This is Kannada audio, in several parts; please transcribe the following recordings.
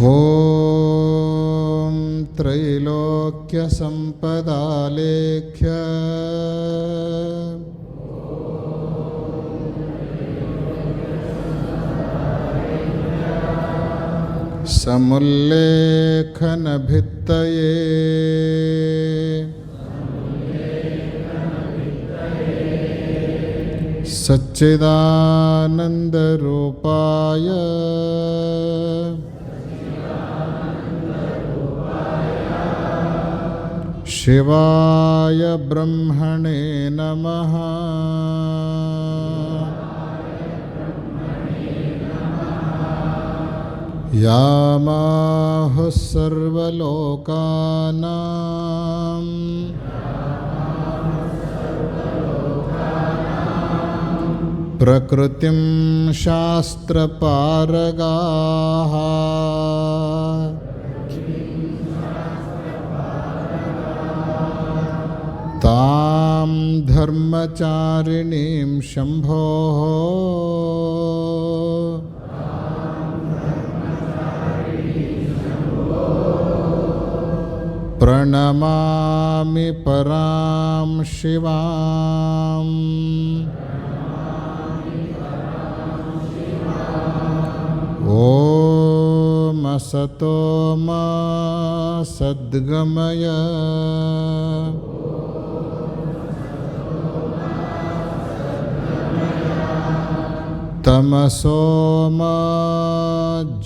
ಓಂ ತ್ರೈಲೋಕ್ಯ ಸಂಪದಾಲೇಖ್ಯ ಸಮುಲ್ಲೇಖನ ಭಿತ್ತಯೇ ಸಚ್ಚಿದಾನಂದ ರೂಪಾಯ ಶಿವಾಯ ಬ್ರಹ್ಮಣೇ ನಮಃ. ಯಾಮಾಹುಃ ಸರ್ವಲೋಕಾನಾಂ ಪ್ರಕೃತಿಂ ಶಾಸ್ತ್ರಪಾರಗಾಃ ತಾಂ ಧರ್ಮಚಾರಿಣೀಂ ಶಂಭೋಃ ಪ್ರಣಮಾಮಿ ಪರಾಂ ಶಿವಾಂ. ಓಂ ಅಸತೋ ಮಾ ಸದ್ಗಮಯ ತಮಸೋ ಮಾ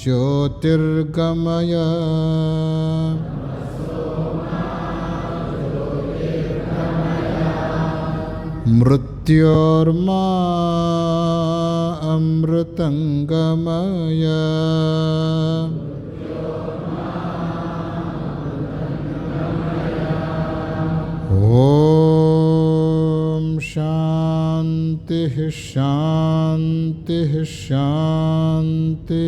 ಜ್ಯೋತಿರ್ಗಮಯ. ಮೃತ್ಯೋರ್ಮಾ ಅಮೃತಂಗಮಯ. ಓಂ ಶಾಂತಿ ಶಾಂತಿ ಶಾಂತಿ.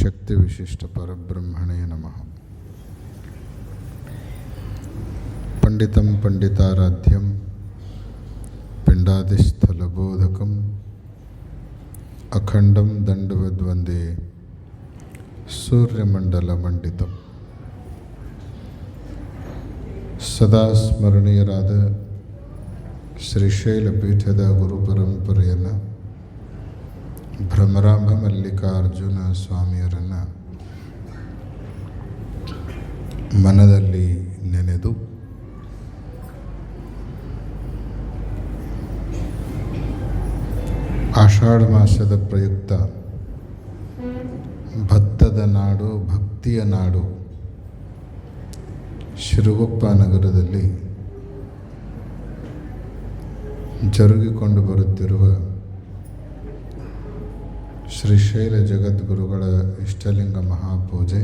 ಶಕ್ತಿ ವಿಶಿಷ್ಟ ಪರಬ್ರಹ್ಮಣೇ ನಮಃ. ಪಂಡಿತಂ ಪಂಡಿತಾರಾಧ್ಯಂ ಪಿಂಡಾದಿಸ್ಥಲಬೋಧಕಂ ಅಖಂಡಂ ದಂಡವದ್ವಂದೇ ಸೂರ್ಯಮಂಡಲಮಂಡಿತಂ. ಸದಾ ಸ್ಮರಣೀಯರಾದ ಶ್ರೀಶೈಲ ಪೀಠದ ಗುರುಪರಂಪರೆಯನ್ನು ಭ್ರಮರಾಂಭ ಮಲ್ಲಿಕಾರ್ಜುನ ಸ್ವಾಮಿಯರನ್ನು ಮನದಲ್ಲಿ ನೆನೆದು ಆಷಾಢ ಮಾಸದ ಪ್ರಯುಕ್ತ ಭತ್ತದ ನಾಡು, ಭಕ್ತಿಯ ನಾಡು ಶಿರಗುಪ್ಪ ನಗರದಲ್ಲಿ ಜರುಗಿಕೊಂಡು ಬರುತ್ತಿರುವ ಶ್ರೀಶೈಲ ಜಗದ್ಗುರುಗಳ ಇಷ್ಟಲಿಂಗ ಮಹಾಪೂಜೆ,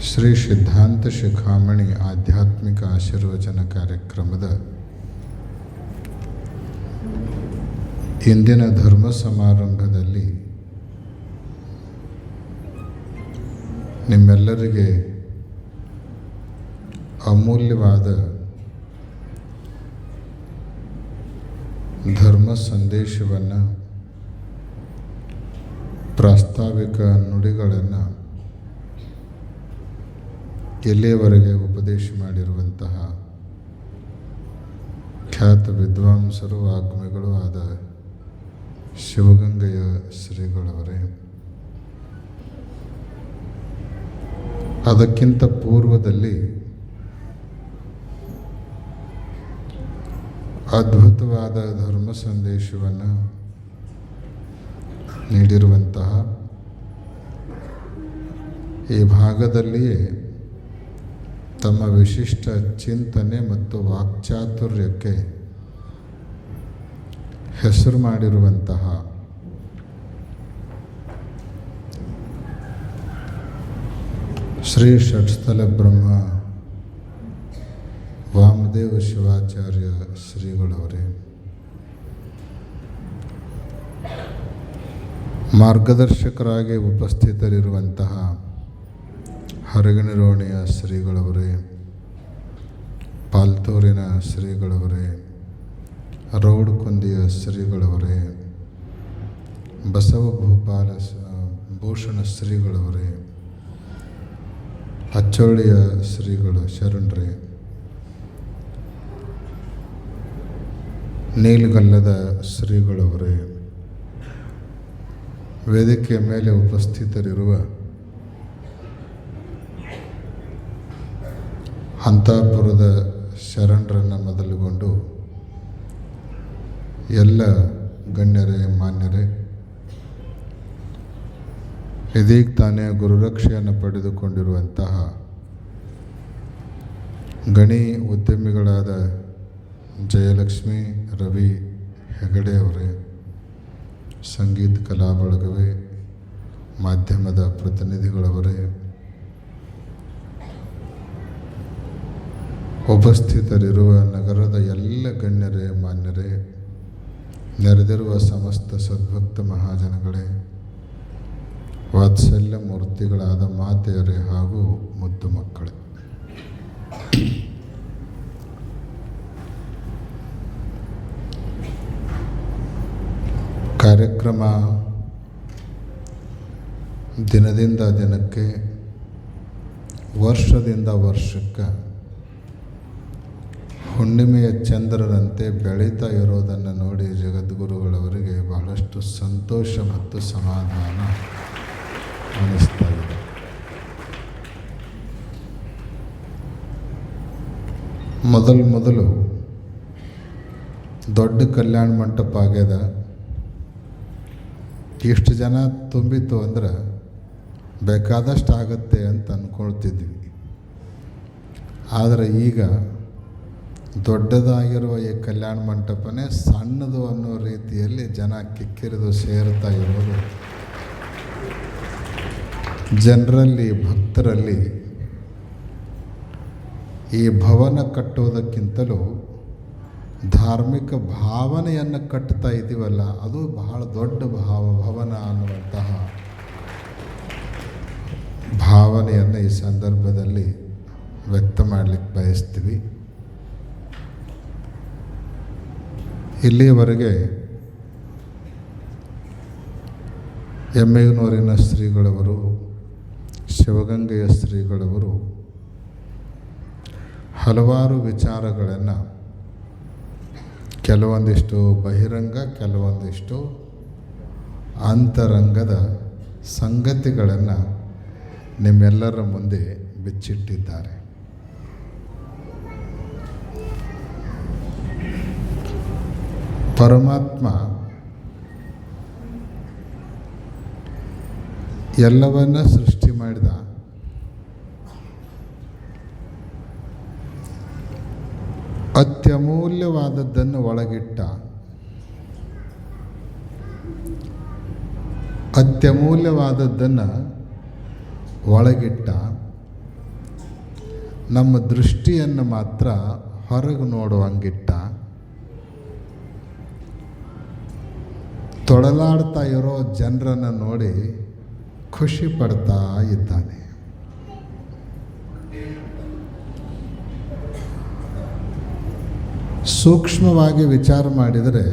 ಶ್ರೀ ಸಿದ್ಧಾಂತ ಶಿಖಾಮಣಿ ಆಧ್ಯಾತ್ಮಿಕ ಆಶೀರ್ವಚನ ಕಾರ್ಯಕ್ರಮದ ಇಂದಿನ ಧರ್ಮ ಸಮಾರಂಭದಲ್ಲಿ ನಿಮ್ಮೆಲ್ಲರಿಗೆ ಅಮೂಲ್ಯವಾದ ಧರ್ಮ ಸಂದೇಶವನ್ನು, ಪ್ರಾಸ್ತಾವಿಕ ನುಡಿಗಳನ್ನು ಎಲ್ಲಿಯವರೆಗೆ ಉಪದೇಶ ಮಾಡಿರುವಂತಹ ಖ್ಯಾತ ವಿದ್ವಾಂಸರು, ವಾಗ್ಮಿಗಳು ಆದ ಶಿವಗಂಗೆಯ ಶ್ರೀಗಳವರೇ, ಅದಕ್ಕಿಂತ ಪೂರ್ವದಲ್ಲಿ ಅದ್ಭುತವಾದ ಧರ್ಮ ಸಂದೇಶವನ್ನು ನೀಡಿರುವಂತಹ, ಈ ಭಾಗದಲ್ಲಿಯೇ ತಮ್ಮ ವಿಶಿಷ್ಟ ಚಿಂತನೆ ಮತ್ತು ವಾಕ್ಚಾತುರ್ಯಕ್ಕೆ ಹೆಸರು ಮಾಡಿರುವಂತಹ ಶ್ರೀ ಷಟ್ಸ್ಥಲ ಬ್ರಹ್ಮ ವಾಮದೇವ ಶಿವಾಚಾರ್ಯ ಶ್ರೀಗಳವರೇ, ಮಾರ್ಗದರ್ಶಕರಾಗಿ ಉಪಸ್ಥಿತರಿರುವಂತಹ ಹರಗಣಿರೋಣಿಯ ಶ್ರೀಗಳವರೇ, ಮತ್ತೂರಿನ ಶ್ರೀಗಳವರೇ, ರೌಡ್ಕುಂದಿಯ ಶ್ರೀಗಳವರೇ, ಬಸವ ಭೂಷಣ ಶ್ರೀಗಳವರೇ, ಅಚ್ಚೋಳಿಯ ಶ್ರೀಗಳು ಶರಣರೇ, ನೀಲಗಲ್ಲದ ಶ್ರೀಗಳವರೇ, ವೇದಿಕೆಯ ಮೇಲೆ ಉಪಸ್ಥಿತರಿರುವ ಹಂತಾಪುರದ ಶರಣರನ್ನು ಮೊದಲುಗೊಂಡು ಎಲ್ಲ ಗಣ್ಯರೇ, ಮಾನ್ಯರೇ, ಇದೀಗ ತಾನೇ ಗುರುರಕ್ಷೆಯನ್ನು ಪಡೆದುಕೊಂಡಿರುವಂತಹ ಗಣಿ ಉದ್ಯಮಿಗಳಾದ ಜಯಲಕ್ಷ್ಮಿ ರವಿ ಹೆಗಡೆ ಅವರೇ, ಸಂಗೀತ ಕಲಾ ಬಳಗವೇ, ಮಾಧ್ಯಮದ ಪ್ರತಿನಿಧಿಗಳವರೇ, ಉಪಸ್ಥಿತರಿರುವ ನಗರದ ಎಲ್ಲ ಗಣ್ಯರೇ, ಮಾನ್ಯರೇ, ನೆರೆದಿರುವ ಸಮಸ್ತ ಸದ್ಭಕ್ತ ಮಹಾಜನಗಳೇ, ವಾತ್ಸಲ್ಯ ಮೂರ್ತಿಗಳಾದ ಮಾತೆಯರೇ ಹಾಗೂ ಮುದ್ದು ಮಕ್ಕಳೇ, ಕಾರ್ಯಕ್ರಮ ದಿನದಿಂದ ದಿನಕ್ಕೆ, ವರ್ಷದಿಂದ ವರ್ಷಕ್ಕೆ ಹುಣ್ಣಿಮೆಯ ಚಂದ್ರರಂತೆ ಬೆಳೀತಾ ಇರೋದನ್ನು ನೋಡಿ ಜಗದ್ಗುರುಗಳವರಿಗೆ ಬಹಳಷ್ಟು ಸಂತೋಷ ಮತ್ತು ಸಮಾಧಾನ ಅನ್ನಿಸ್ತಾ ಇದೆ. ಮೊದಲು ದೊಡ್ಡ ಕಲ್ಯಾಣ ಮಂಟಪ ಆಗ್ಯದ. ಇಷ್ಟು ಜನ ತುಂಬಿತ್ತು ಅಂದ್ರೆ ಬೇಕಾದಷ್ಟು ಆಗುತ್ತೆ ಅಂತ ಅಂದ್ಕೊಳ್ತಿದ್ವಿ. ಆದರೆ ಈಗ ದೊಡ್ಡದಾಗಿರುವ ಈ ಕಲ್ಯಾಣ ಮಂಟಪನೇ ಸಣ್ಣದು ಅನ್ನೋ ರೀತಿಯಲ್ಲಿ ಜನ ಕಿಕ್ಕಿರಿದು ಸೇರ್ತಾ ಇರೋದು ಜನರಲ್ಲಿ, ಭಕ್ತರಲ್ಲಿ ಈ ಭವನ ಕಟ್ಟೋದಕ್ಕಿಂತಲೂ ಧಾರ್ಮಿಕ ಭಾವನೆಯನ್ನು ಕಟ್ತಾ ಇದ್ದೀವಲ್ಲ, ಅದು ಬಹಳ ದೊಡ್ಡ ಭವನ ಅನ್ನುವಂತಹ ಭಾವನೆಯನ್ನು ಈ ಸಂದರ್ಭದಲ್ಲಿ ವ್ಯಕ್ತ ಮಾಡಲಿಕ್ಕೆ ಬಯಸ್ತೀವಿ. ಇಲ್ಲಿಯವರೆಗೆ ಎಮ್ಮೆಗನೂರಿನ ಶ್ರೀಗಳವರು, ಶಿವಗಂಗೆಯ ಶ್ರೀಗಳವರು ಹಲವಾರು ವಿಚಾರಗಳನ್ನು, ಕೆಲವೊಂದಿಷ್ಟು ಬಹಿರಂಗ, ಕೆಲವೊಂದಿಷ್ಟು ಅಂತರಂಗದ ಸಂಗತಿಗಳನ್ನು ನಿಮ್ಮೆಲ್ಲರ ಮುಂದೆ ಬಿಚ್ಚಿಟ್ಟಿದ್ದಾರೆ. ಪರಮಾತ್ಮ ಎಲ್ಲವನ್ನ ಸೃಷ್ಟಿ ಮಾಡಿದ. ಅತ್ಯಮೂಲ್ಯವಾದದ್ದನ್ನು ಒಳಗಿಟ್ಟ. ಅತ್ಯಮೂಲ್ಯವಾದದ್ದನ್ನು ಒಳಗಿಟ್ಟ. ನಮ್ಮ ದೃಷ್ಟಿಯನ್ನು ಮಾತ್ರ ಹೊರಗೆ ನೋಡುವಂಗಿಟ್ಟ. ತೊಳಲಾಡ್ತಾ ಇರೋ ಜನರನ್ನು ನೋಡಿ ಖುಷಿ ಪಡ್ತಾ ಇದ್ದಾನೆ. ಸೂಕ್ಷ್ಮವಾಗಿ ವಿಚಾರ ಮಾಡಿದರೆ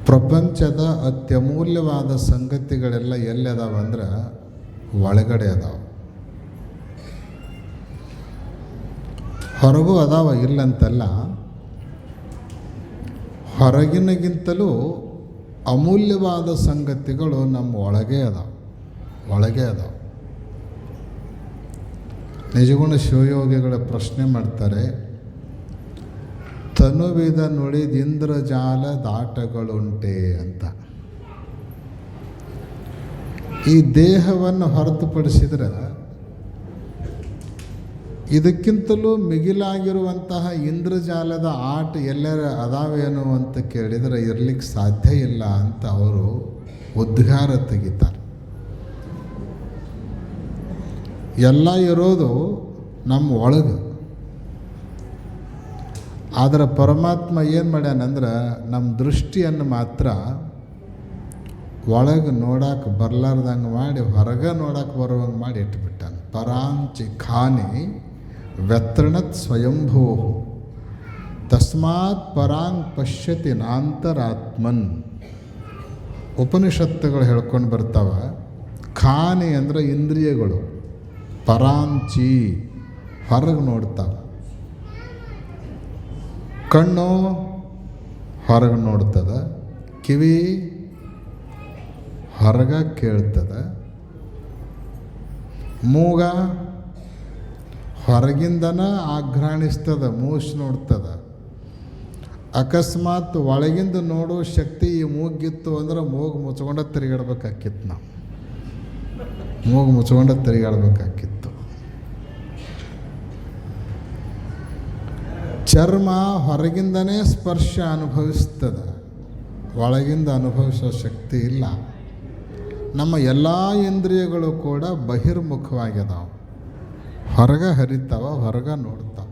ಪ್ರಪಂಚದ ಅತ್ಯಮೂಲ್ಯವಾದ ಸಂಗತಿಗಳೆಲ್ಲ ಎಲ್ಲಿ ಅದಾವಂದ್ರೆ ಒಳಗಡೆ ಅದಾವ. ಹೊರಗೂ ಅದಾವ, ಇಲ್ಲಂತಲ್ಲ. ಹೊರಗಿನಗಿಂತಲೂ ಅಮೂಲ್ಯವಾದ ಸಂಗತಿಗಳು ನಮ್ಮ ಒಳಗೆ ಅದಾವ. ನಿಜಗುಣ ಶಿವಯೋಗಿಗಳ ಪ್ರಶ್ನೆ ಮಾಡ್ತಾರೆ, ತನುವಿದ ನುಳಿದಿಂದ್ರಜಾಲ ದಾಟಗಳುಂಟೆ ಅಂತ. ಈ ದೇಹವನ್ನು ಹೊರತುಪಡಿಸಿದರೆ ಇದಕ್ಕಿಂತಲೂ ಮಿಗಿಲಾಗಿರುವಂತಹ ಇಂದ್ರಜಾಲದ ಆಟ ಎಲ್ಲರ ಅದಾವೇನು ಅಂತ ಕೇಳಿದರೆ ಇರಲಿಕ್ಕೆ ಸಾಧ್ಯ ಇಲ್ಲ ಅಂತ ಅವರು ಉದ್ಗಾರ ತೆಗಿತಾರೆ. ಎಲ್ಲ ಇರೋದು ನಮ್ಮ ಒಳಗೆ. ಆದರೆ ಪರಮಾತ್ಮ ಏನು ಮಾಡ್ಯಾನಂದ್ರೆ ನಮ್ಮ ದೃಷ್ಟಿಯನ್ನು ಮಾತ್ರ ಒಳಗೆ ನೋಡಕ್ಕೆ ಬರಲಾರ್ದಂಗೆ ಮಾಡಿ ಹೊರಗೆ ನೋಡಕ್ಕೆ ಬರುವಂಗೆ ಮಾಡಿ ಇಟ್ಬಿಟ್ಟಾನೆ. ಪರಾಂಚಿ ಖಾನಿ ವ್ಯತೃಣತ್ ಸ್ವಯಂಭೂ ತಸ್ಮಾತ್ ಪರಾಂಗ್ ಪಶ್ಯತಿ ನಾಂತರಾತ್ಮನ್. ಉಪನಿಷತ್ತುಗಳು ಹೇಳ್ಕೊಂಡು ಬರ್ತಾವ. ಖಾನಿ ಅಂದರೆ ಇಂದ್ರಿಯಗಳು, ಪರಾಂಚಿ ಹೊರಗೆ ನೋಡ್ತಾವ, ಕಣ್ಣು ಹೊರಗೆ ನೋಡ್ತದ, ಕಿವಿ ಹೊರಗೆ ಕೇಳ್ತದ, ಮೂಗ ಹೊರಗಿಂದನ ಆಘ್ರಾಣಿಸ್ತದ, ಮೂಸು ನೋಡ್ತದ. ಅಕಸ್ಮಾತ್ ಒಳಗಿಂದ ನೋಡೋ ಶಕ್ತಿ ಈ ಮೂಗಿತ್ತು ಅಂದ್ರೆ ಮೂಗು ಮುಚ್ಕೊಂಡ ತಿರುಗಾಡ್ಬೇಕಾಕಿತ್ತು. ನಾವು ಮೂಗು ಮುಚ್ಕೊಂಡ ತಿರುಗಾಡ್ಬೇಕಾಕಿತ್ತು. ಚರ್ಮ ಹೊರಗಿಂದನೇ ಸ್ಪರ್ಶ ಅನುಭವಿಸ್ತದ, ಒಳಗಿಂದ ಅನುಭವಿಸೋ ಶಕ್ತಿ ಇಲ್ಲ. ನಮ್ಮ ಎಲ್ಲ ಇಂದ್ರಿಯಗಳು ಕೂಡ ಬಹಿರ್ಮುಖವಾಗಿದಾವೆ, ಹೊರಗೆ ಹರಿತಾವ, ಹೊರಗೆ ನೋಡ್ತಾವ.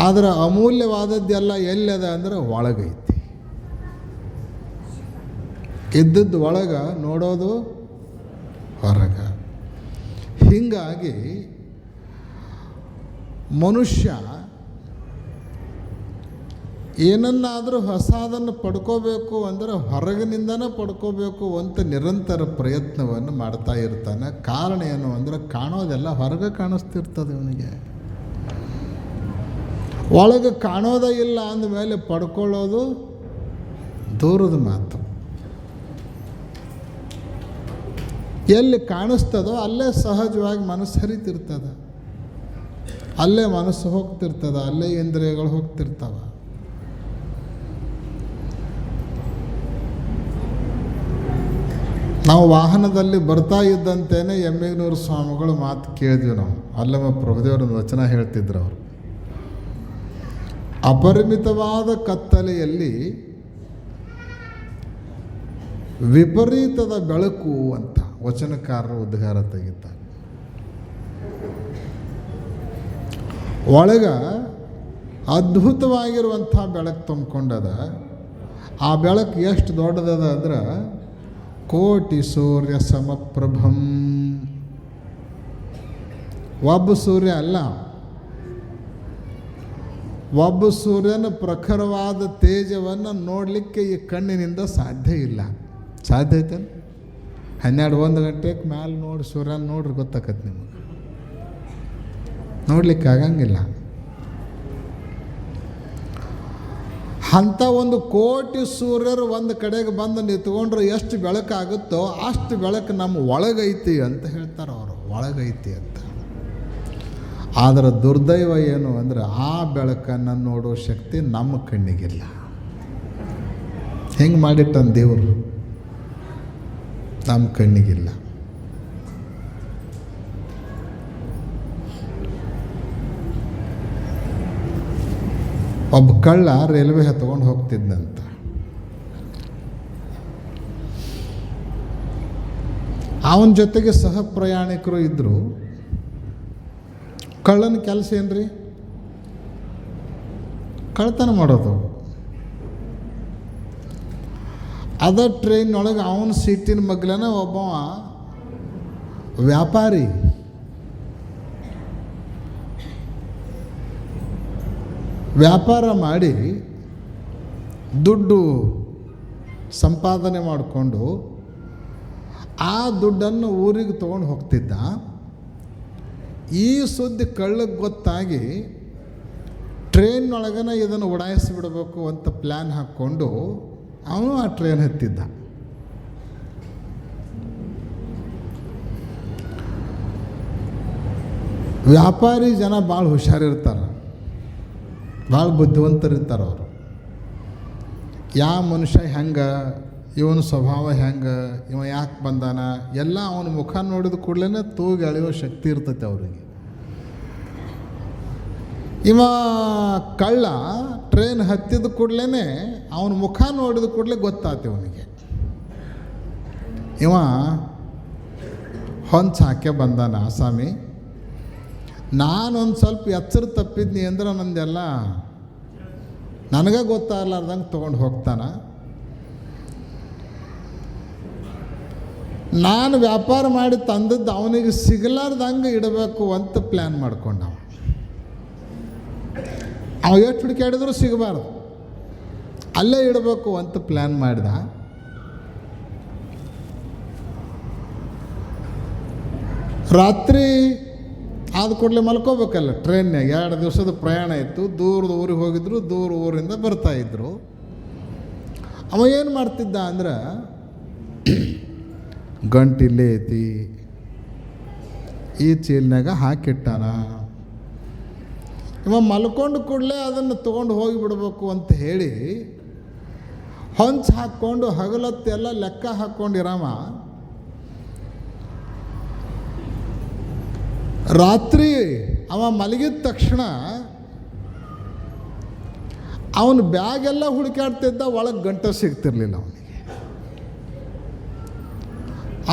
ಆದರೆ ಅಮೂಲ್ಯವಾದದ್ದೆಲ್ಲ ಎಲ್ಲದ ಅಂದ್ರೆ ಒಳಗೈತಿ. ಇದ್ದದ್ದು ಒಳಗೆ, ನೋಡೋದು ಹೊರಗೆ. ಹೀಗಾಗಿ ಮನುಷ್ಯ ಏನನ್ನಾದರೂ ಹೊಸದನ್ನು ಪಡ್ಕೋಬೇಕು ಅಂದರೆ ಹೊರಗಿನಿಂದನೇ ಪಡ್ಕೋಬೇಕು ಅಂತ ನಿರಂತರ ಪ್ರಯತ್ನವನ್ನು ಮಾಡ್ತಾ ಇರ್ತಾನೆ. ಕಾರಣ ಏನು ಅಂದರೆ ಕಾಣೋದೆಲ್ಲ ಹೊರಗೆ ಕಾಣಿಸ್ತಿರ್ತದೆ ಇವನಿಗೆ. ಒಳಗೆ ಕಾಣೋದೇ ಇಲ್ಲ ಅಂದಮೇಲೆ ಪಡ್ಕೊಳ್ಳೋದು ದೂರದ ಮಾತು. ಎಲ್ಲಿ ಕಾಣಿಸ್ತದೋ ಅಲ್ಲೇ ಸಹಜವಾಗಿ ಮನಸ್ಸು ಹರಿತಿರ್ತದೆ, ಅಲ್ಲೇ ಮನಸ್ಸು ಹೋಗ್ತಿರ್ತದೆ, ಅಲ್ಲೇ ಇಂದ್ರಿಯಗಳು ಹೋಗ್ತಿರ್ತಾವೆ. ನಾವು ವಾಹನದಲ್ಲಿ ಬರ್ತಾ ಇದ್ದಂತೇನೆ ಎಮ್ಮಿಗನೂರು ಸ್ವಾಮಿಗಳು ಮಾತು ಕೇಳಿದ್ವಿ ನಾವು. ಅಲ್ಲಮ್ಮ ಪ್ರಭುದೇವರೊಂದು ವಚನ ಹೇಳ್ತಿದ್ರು ಅವರು. ಅಪರಿಮಿತವಾದ ಕತ್ತಲೆಯಲ್ಲಿ ವಿಪರೀತದ ಬೆಳಕು ಅಂತ ವಚನಕಾರರು ಉದ್ಗಾರ ತೆಗಿತಾರೆ. ಒಳಗ ಅದ್ಭುತವಾಗಿರುವಂಥ ಬೆಳಕು ತುಂಬಿಕೊಂಡದ. ಆ ಬೆಳಕು ಎಷ್ಟು ದೊಡ್ಡದದ ಅಂದ್ರೆ ಕೋಟಿ ಸೂರ್ಯ ಸಮಪ್ರಭಂ. ಒಬ್ಬ ಸೂರ್ಯ ಅಲ್ಲ, ಒಬ್ಬ ಸೂರ್ಯನ ಪ್ರಖರವಾದ ತೇಜವನ್ನು ನೋಡಲಿಕ್ಕೆ ಈ ಕಣ್ಣಿನಿಂದ ಸಾಧ್ಯ ಇಲ್ಲ. ಸಾಧ್ಯ ಐತೆ 12-1 ಗಂಟೆಗೆ ಮ್ಯಾಲೆ ನೋಡಿ ಸೂರ್ಯನ ನೋಡ್ರಿ ಗೊತ್ತಾಕತ್ತೆ ನಿಮಗೆ. ನೋಡ್ಲಿಕ್ಕೆ ಆಗಂಗಿಲ್ಲ. ಅಂಥ ಒಂದು ಕೋಟಿ ಸೂರ್ಯರು ಒಂದು ಕಡೆಗೆ ಬಂದು ನಿಂತ್ಕೊಂಡ್ರೆ ಎಷ್ಟು ಬೆಳಕಾಗುತ್ತೋ ಅಷ್ಟು ಬೆಳಕು ನಮ್ಮ ಒಳಗೈತಿ ಅಂತ ಹೇಳ್ತಾರೆ ಅವರು, ಒಳಗೈತಿ ಅಂತ. ಆದರೆ ದುರ್ದೈವ ಏನು ಅಂದರೆ ಆ ಬೆಳಕನ್ನು ನೋಡೋ ಶಕ್ತಿ ನಮ್ಮ ಕಣ್ಣಿಗಿಲ್ಲ. ಹೆಂಗೆ ಮಾಡಿಟ್ಟಂದು ದೇವರು, ನಮ್ಮ ಕಣ್ಣಿಗಿಲ್ಲ. ಒಬ್ಬ ಕಳ್ಳ ರೈಲ್ವೆ ಹತ್ಕೊಂಡು ಹೋಗ್ತಿದ್ದಂತ. ಅವನ ಜೊತೆಗೆ ಸಹ ಪ್ರಯಾಣಿಕರು ಇದ್ದರು. ಕಳ್ಳನ ಕೆಲಸ ಏನ್ರಿ? ಕಳ್ಳತನ ಮಾಡೋದು. ಅದ ಟ್ರೈನ್ನೊಳಗೆ ಅವನ ಸೀಟಿನ ಮಗ್ಲನ ಒಬ್ಬ ವ್ಯಾಪಾರಿ ವ್ಯಾಪಾರ ಮಾಡಿ ದುಡ್ಡು ಸಂಪಾದನೆ ಮಾಡಿಕೊಂಡು ಆ ದುಡ್ಡನ್ನು ಊರಿಗೆ ತೊಗೊಂಡು ಹೋಗ್ತಿದ್ದ. ಈ ಸುದ್ದಿ ಕಳ್ಳಗೆ ಗೊತ್ತಾಗಿ ಟ್ರೈನ್ನೊಳಗನ ಇದನ್ನು ಉಡಾಯಿಸಿಬಿಡಬೇಕು ಅಂತ ಪ್ಲ್ಯಾನ್ ಹಾಕ್ಕೊಂಡು ಅವನು ಆ ಟ್ರೈನ್ ಹತ್ತಿದ್ದ. ವ್ಯಾಪಾರಿ ಜನ ಭಾಳ ಹುಷಾರಿರ್ತಾರೆ, ಭಾಳ ಬುದ್ಧಿವಂತರಿರ್ತಾರೆ ಅವರು. ಯಾವ ಮನುಷ್ಯ ಹೆಂಗೆ, ಇವನ ಸ್ವಭಾವ ಹೆಂಗೆ, ಇವ ಯಾಕೆ ಬಂದಾನ, ಎಲ್ಲ ಅವನ ಮುಖ ನೋಡಿದ ಕೂಡಲೇ ತೂಗಿ ಅಳೆಯೋ ಶಕ್ತಿ ಇರ್ತೈತೆ ಅವರಿಗೆ. ಇವ ಕಳ್ಳ ಟ್ರೈನ್ ಹತ್ತಿದ ಕೂಡಲೇ ಅವನ ಮುಖ ನೋಡಿದ ಕೂಡಲೇ ಗೊತ್ತಾಯ್ತು ಅವನಿಗೆ ಇವ ಹೊಂಚ ಹಾಕೆ ಬಂದಾನ ಆಸಾಮಿ. ನಾನೊಂದು ಸ್ವಲ್ಪ ಎಚ್ಚರ ತಪ್ಪಿದ್ನಿ ಅಂದ್ರೆ ನಂದೆಲ್ಲ ನನಗೆ ಗೊತ್ತಾಗಲಾರ್ದಂಗೆ ತೊಗೊಂಡು ಹೋಗ್ತಾನ. ನಾನು ವ್ಯಾಪಾರ ಮಾಡಿ ತಂದದ್ದು ಅವನಿಗೆ ಸಿಗಲಾರ್ದಂಗೆ ಇಡಬೇಕು ಅಂತ ಪ್ಲ್ಯಾನ್ ಮಾಡ್ಕೊಂಡ. ಅವ ಎಷ್ಟು ಹುಡುಕಾಡಿದ್ರು ಸಿಗಬಾರ್ದು, ಅಲ್ಲೇ ಇಡಬೇಕು ಅಂತ ಪ್ಲ್ಯಾನ್ ಮಾಡಿದ. ರಾತ್ರಿ ಆದ ಕೂಡಲೇ ಮಲ್ಕೋಬೇಕಲ್ಲ, ಟ್ರೈನ್ಯಾಗ 2 ದಿವಸದ ಪ್ರಯಾಣ ಇತ್ತು, ದೂರದ ಊರಿಗೆ ಹೋಗಿದ್ರು, ದೂರ ಊರಿಂದ ಬರ್ತಾಯಿದ್ರು. ಅವ ಏನು ಮಾಡ್ತಿದ್ದ ಅಂದ್ರೆ, ಗಂಟಿಲ್ಲೇ ಐತಿ, ಈ ಚೀಲ್ನಾಗ ಹಾಕಿಟ್ಟಾನ. ಇವ ಮಲ್ಕೊಂಡು ಕೂಡಲೇ ಅದನ್ನು ತೊಗೊಂಡು ಹೋಗಿಬಿಡ್ಬೇಕು ಅಂತ ಹೇಳಿ ಹೊಂಚು ಹಾಕ್ಕೊಂಡು ಹಗಲತ್ತೆಲ್ಲ ಲೆಕ್ಕ ಹಾಕ್ಕೊಂಡಿರಾಮ. ರಾತ್ರಿ ಅವ ಮಲಗಿದ ತಕ್ಷಣ ಅವನ ಬ್ಯಾಗೆಲ್ಲ ಹುಡುಕಾಡ್ತಿದ್ದ, ಒಳಗೆ ಗಂಟೆ ಸಿಗ್ತಿರ್ಲಿಲ್ಲ ಅವನಿಗೆ.